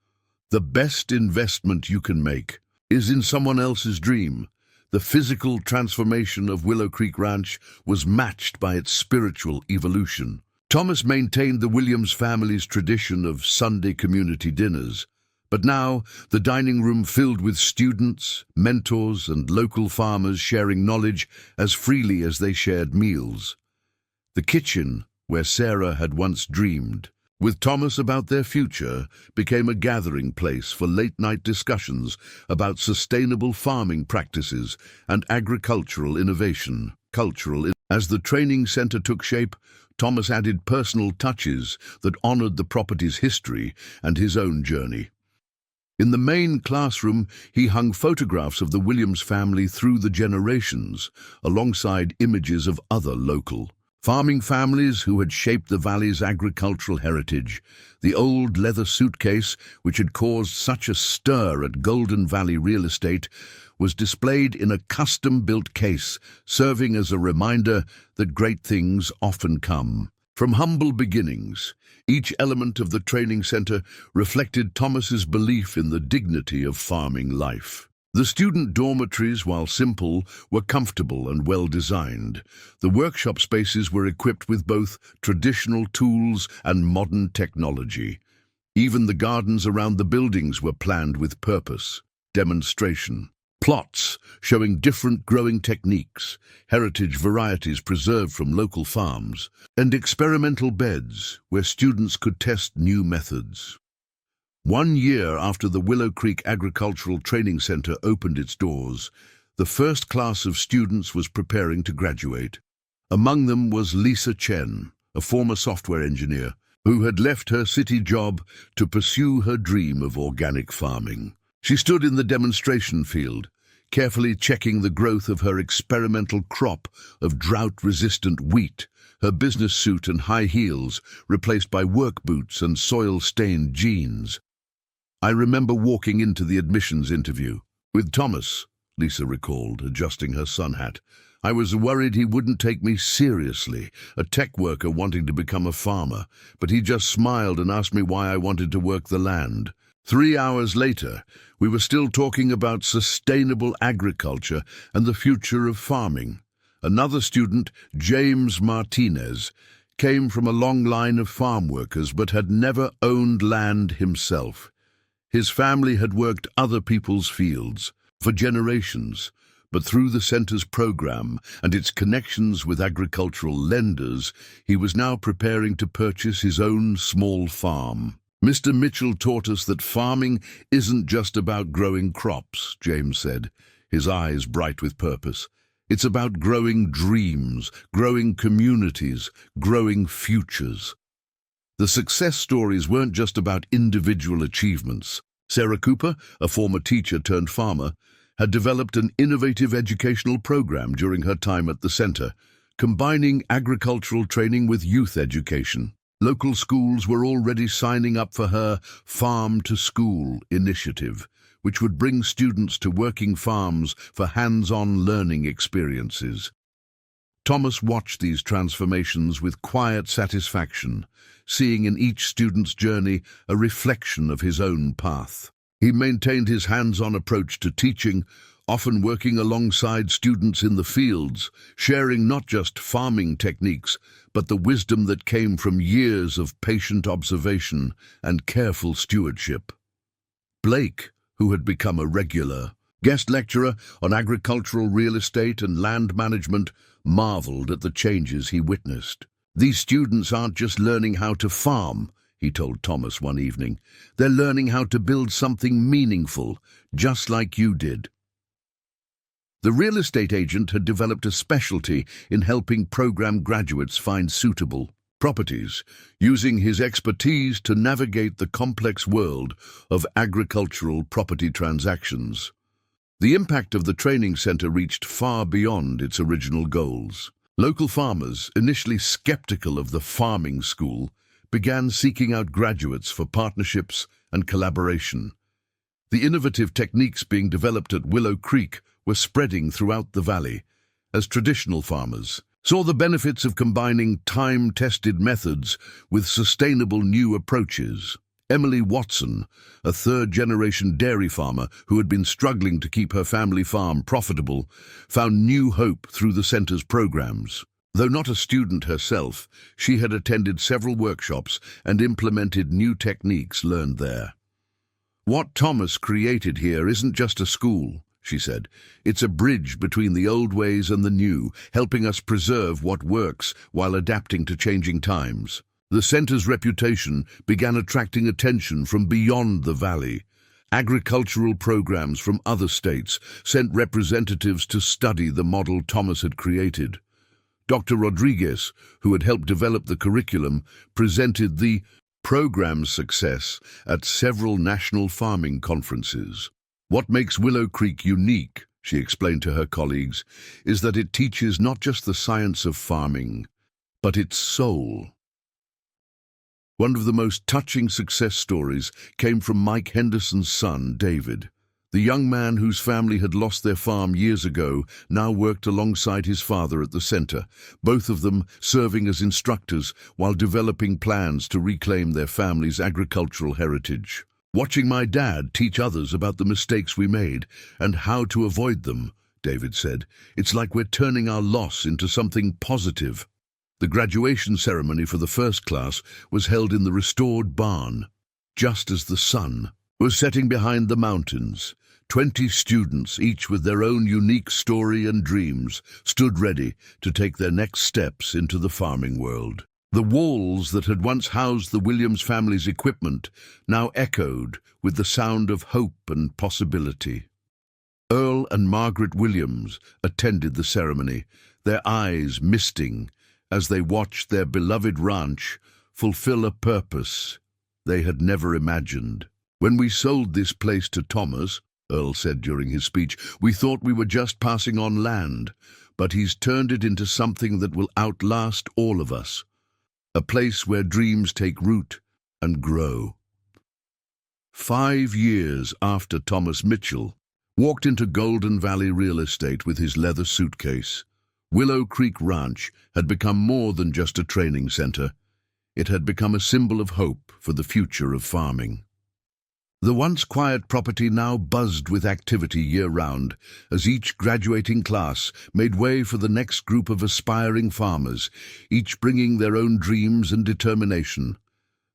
the best investment you can make is in someone else's dream. The physical transformation of Willow Creek Ranch was matched by its spiritual evolution. Thomas maintained the Williams family's tradition of Sunday community dinners, but now the dining room filled with students, mentors, and local farmers sharing knowledge as freely as they shared meals. The kitchen, where Sarah had once dreamed, with Thomas about their future, became a gathering place for late-night discussions about sustainable farming practices and agricultural innovation. As the training center took shape, Thomas added personal touches that honored the property's history and his own journey. In the main classroom, he hung photographs of the Williams family through the generations, alongside images of other local farming families who had shaped the valley's agricultural heritage. The old leather suitcase, which had caused such a stir at Golden Valley real estate, was displayed in a custom-built case, serving as a reminder that great things often come from humble beginnings. Each element of the training center reflected Thomas's belief in the dignity of farming life. The student dormitories, while simple, were comfortable and well-designed. The workshop spaces were equipped with both traditional tools and modern technology. Even the gardens around the buildings were planned with purpose. Demonstration plots showing different growing techniques, heritage varieties preserved from local farms, and experimental beds where students could test new methods. 1 year after the Willow Creek Agricultural Training Center opened its doors, the first class of students was preparing to graduate. Among them was Lisa Chen, a former software engineer, who had left her city job to pursue her dream of organic farming. She stood in the demonstration field, carefully checking the growth of her experimental crop of drought-resistant wheat, her business suit and high heels replaced by work boots and soil-stained jeans. I remember walking into the admissions interview with Thomas, Lisa recalled, adjusting her sun hat. I was worried he wouldn't take me seriously, a tech worker wanting to become a farmer, but he just smiled and asked me why I wanted to work the land. 3 hours later, we were still talking about sustainable agriculture and the future of farming. Another student, James Martinez, came from a long line of farm workers but had never owned land himself. His family had worked other people's fields for generations, but through the center's program and its connections with agricultural lenders, he was now preparing to purchase his own small farm. Mr. Mitchell taught us that farming isn't just about growing crops, James said, his eyes bright with purpose. It's about growing dreams, growing communities, growing futures. The success stories weren't just about individual achievements. Sarah Cooper, a former teacher turned farmer, had developed an innovative educational program during her time at the center, combining agricultural training with youth education. Local schools were already signing up for her Farm to School initiative, which would bring students to working farms for hands-on learning experiences. Thomas watched these transformations with quiet satisfaction, seeing in each student's journey a reflection of his own path. He maintained his hands-on approach to teaching, often working alongside students in the fields, sharing not just farming techniques, but the wisdom that came from years of patient observation and careful stewardship. Blake, who had become a regular guest lecturer on agricultural real estate and land management, marveled at the changes he witnessed. These students aren't just learning how to farm, he told Thomas one evening. They're learning how to build something meaningful, just like you did. The real estate agent had developed a specialty in helping program graduates find suitable properties, using his expertise to navigate the complex world of agricultural property transactions. The impact of the training center reached far beyond its original goals. Local farmers, initially skeptical of the farming school, began seeking out graduates for partnerships and collaboration. The innovative techniques being developed at Willow Creek were spreading throughout the valley, as traditional farmers saw the benefits of combining time-tested methods with sustainable new approaches. Emily Watson, a third-generation dairy farmer who had been struggling to keep her family farm profitable, found new hope through the center's programs. Though not a student herself, she had attended several workshops and implemented new techniques learned there. "What Thomas created here isn't just a school," she said. "It's a bridge between the old ways and the new, helping us preserve what works while adapting to changing times." The center's reputation began attracting attention from beyond the valley. Agricultural programs from other states sent representatives to study the model Thomas had created. Dr. Rodriguez, who had helped develop the curriculum, presented the program's success at several national farming conferences. "What makes Willow Creek unique," she explained to her colleagues, "is that it teaches not just the science of farming, but its soul." One of the most touching success stories came from Mike Henderson's son, David. The young man whose family had lost their farm years ago now worked alongside his father at the center, both of them serving as instructors while developing plans to reclaim their family's agricultural heritage. "Watching my dad teach others about the mistakes we made and how to avoid them," David said, "it's like we're turning our loss into something positive." The graduation ceremony for the first class was held in the restored barn. Just as the sun was setting behind the mountains, 20 students, each with their own unique story and dreams, stood ready to take their next steps into the farming world. The walls that had once housed the Williams family's equipment now echoed with the sound of hope and possibility. Earl and Margaret Williams attended the ceremony, their eyes misting as they watched their beloved ranch fulfill a purpose they had never imagined. "When we sold this place to Thomas," Earl said during his speech, "we thought we were just passing on land, but he's turned it into something that will outlast all of us. A place where dreams take root and grow." 5 years after Thomas Mitchell walked into Golden Valley real estate with his leather suitcase, Willow Creek Ranch had become more than just a training center. It had become a symbol of hope for the future of farming. The once quiet property now buzzed with activity year-round as each graduating class made way for the next group of aspiring farmers, each bringing their own dreams and determination.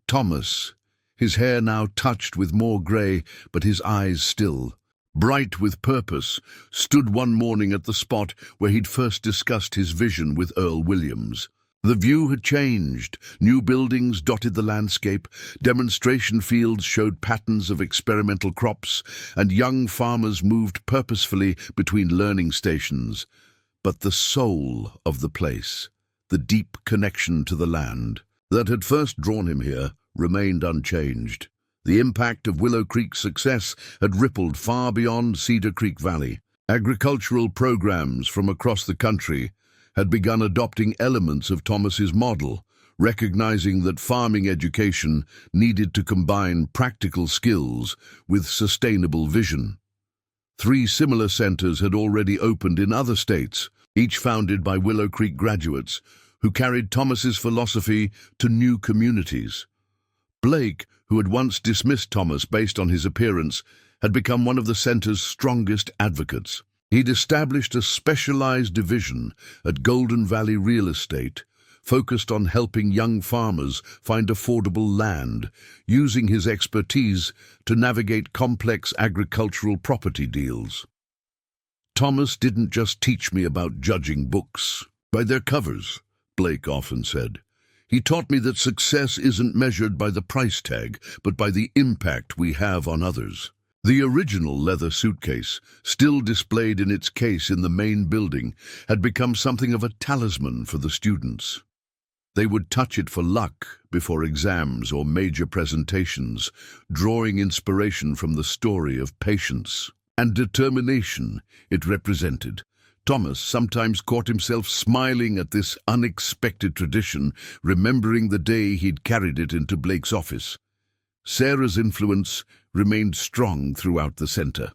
Thomas, his hair now touched with more grey, but his eyes still bright with purpose, stood one morning at the spot where he'd first discussed his vision with Earl Williams. The view had changed. New buildings dotted the landscape, demonstration fields showed patterns of experimental crops, and young farmers moved purposefully between learning stations. But the soul of the place, the deep connection to the land that had first drawn him here, remained unchanged. The impact of Willow Creek's success had rippled far beyond Cedar Creek Valley. Agricultural programs from across the country had begun adopting elements of Thomas's model, recognizing that farming education needed to combine practical skills with sustainable vision. 3 similar centers had already opened in other states, each founded by Willow Creek graduates who carried Thomas's philosophy to new communities. Blake, who had once dismissed Thomas based on his appearance, had become one of the center's strongest advocates. He'd established a specialized division at Golden Valley Real Estate, focused on helping young farmers find affordable land, using his expertise to navigate complex agricultural property deals. "Thomas didn't just teach me about judging books by their covers," Blake often said. "He taught me that success isn't measured by the price tag, but by the impact we have on others." The original leather suitcase, still displayed in its case in the main building, had become something of a talisman for the students. They would touch it for luck before exams or major presentations, drawing inspiration from the story of patience and determination it represented. Thomas sometimes caught himself smiling at this unexpected tradition, remembering the day he'd carried it into Blake's office. Sarah's influence remained strong throughout the centre.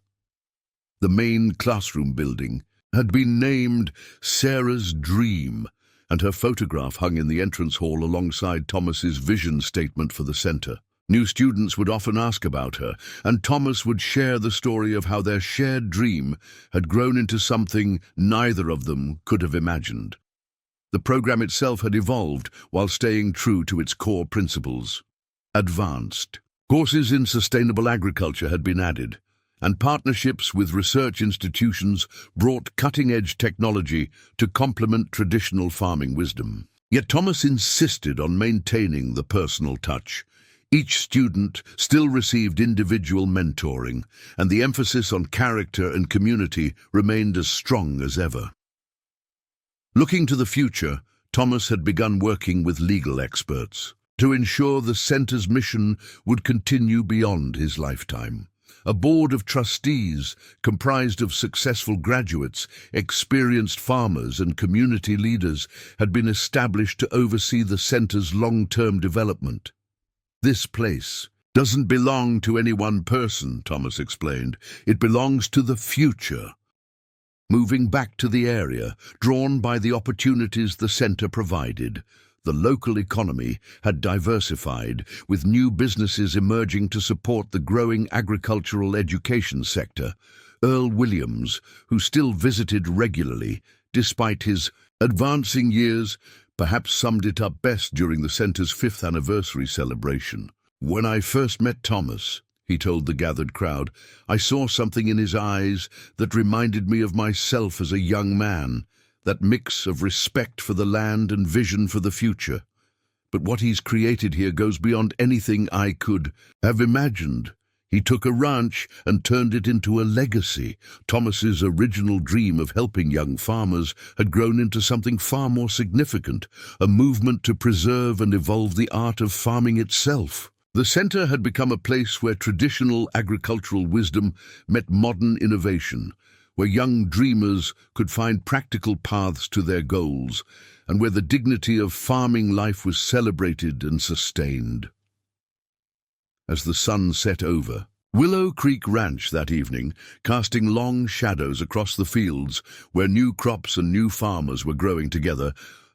The main classroom building had been named Sarah's Dream, and her photograph hung in the entrance hall alongside Thomas's vision statement for the centre. New students would often ask about her, and Thomas would share the story of how their shared dream had grown into something neither of them could have imagined. The program itself had evolved while staying true to its core principles. Advanced courses in sustainable agriculture had been added, and partnerships with research institutions brought cutting-edge technology to complement traditional farming wisdom. Yet Thomas insisted on maintaining the personal touch. Each student still received individual mentoring, and the emphasis on character and community remained as strong as ever. Looking to the future, Thomas had begun working with legal experts to ensure the centre's mission would continue beyond his lifetime. A board of trustees comprised of successful graduates, experienced farmers and community leaders had been established to oversee the centre's long-term development. "This place doesn't belong to any one person," Thomas explained. "It belongs to the future." Moving back to the area, drawn by the opportunities the centre provided, the local economy had diversified, with new businesses emerging to support the growing agricultural education sector. Earl Williams, who still visited regularly, despite his advancing years, perhaps summed it up best during the centre's 5th anniversary celebration. "When I first met Thomas," he told the gathered crowd, "I saw something in his eyes that reminded me of myself as a young man, that mix of respect for the land and vision for the future. But what he's created here goes beyond anything I could have imagined. He took a ranch and turned it into a legacy." Thomas's original dream of helping young farmers had grown into something far more significant, a movement to preserve and evolve the art of farming itself. The centre had become a place where traditional agricultural wisdom met modern innovation, where young dreamers could find practical paths to their goals, and where the dignity of farming life was celebrated and sustained. As the sun set over Willow Creek Ranch that evening, casting long shadows across the fields where new crops and new farmers were growing together,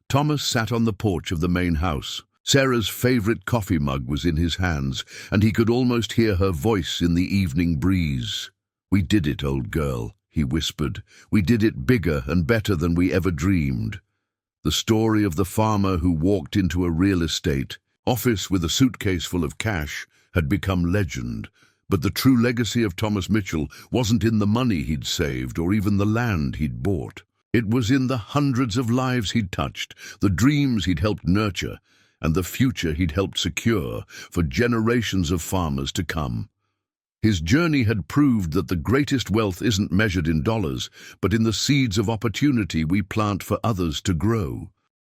Thomas sat on the porch of the main house. Sarah's favorite coffee mug was in his hands, and he could almost hear her voice in the evening breeze. "We did it, old girl," he whispered. "We did it bigger and better than we ever dreamed." The story of the farmer who walked into a real estate office with a suitcase full of cash had become legend, but the true legacy of Thomas Mitchell wasn't in the money he'd saved or even the land he'd bought. It was in the hundreds of lives he'd touched, the dreams he'd helped nurture, and the future he'd helped secure for generations of farmers to come. His journey had proved that the greatest wealth isn't measured in dollars, but in the seeds of opportunity we plant for others to grow.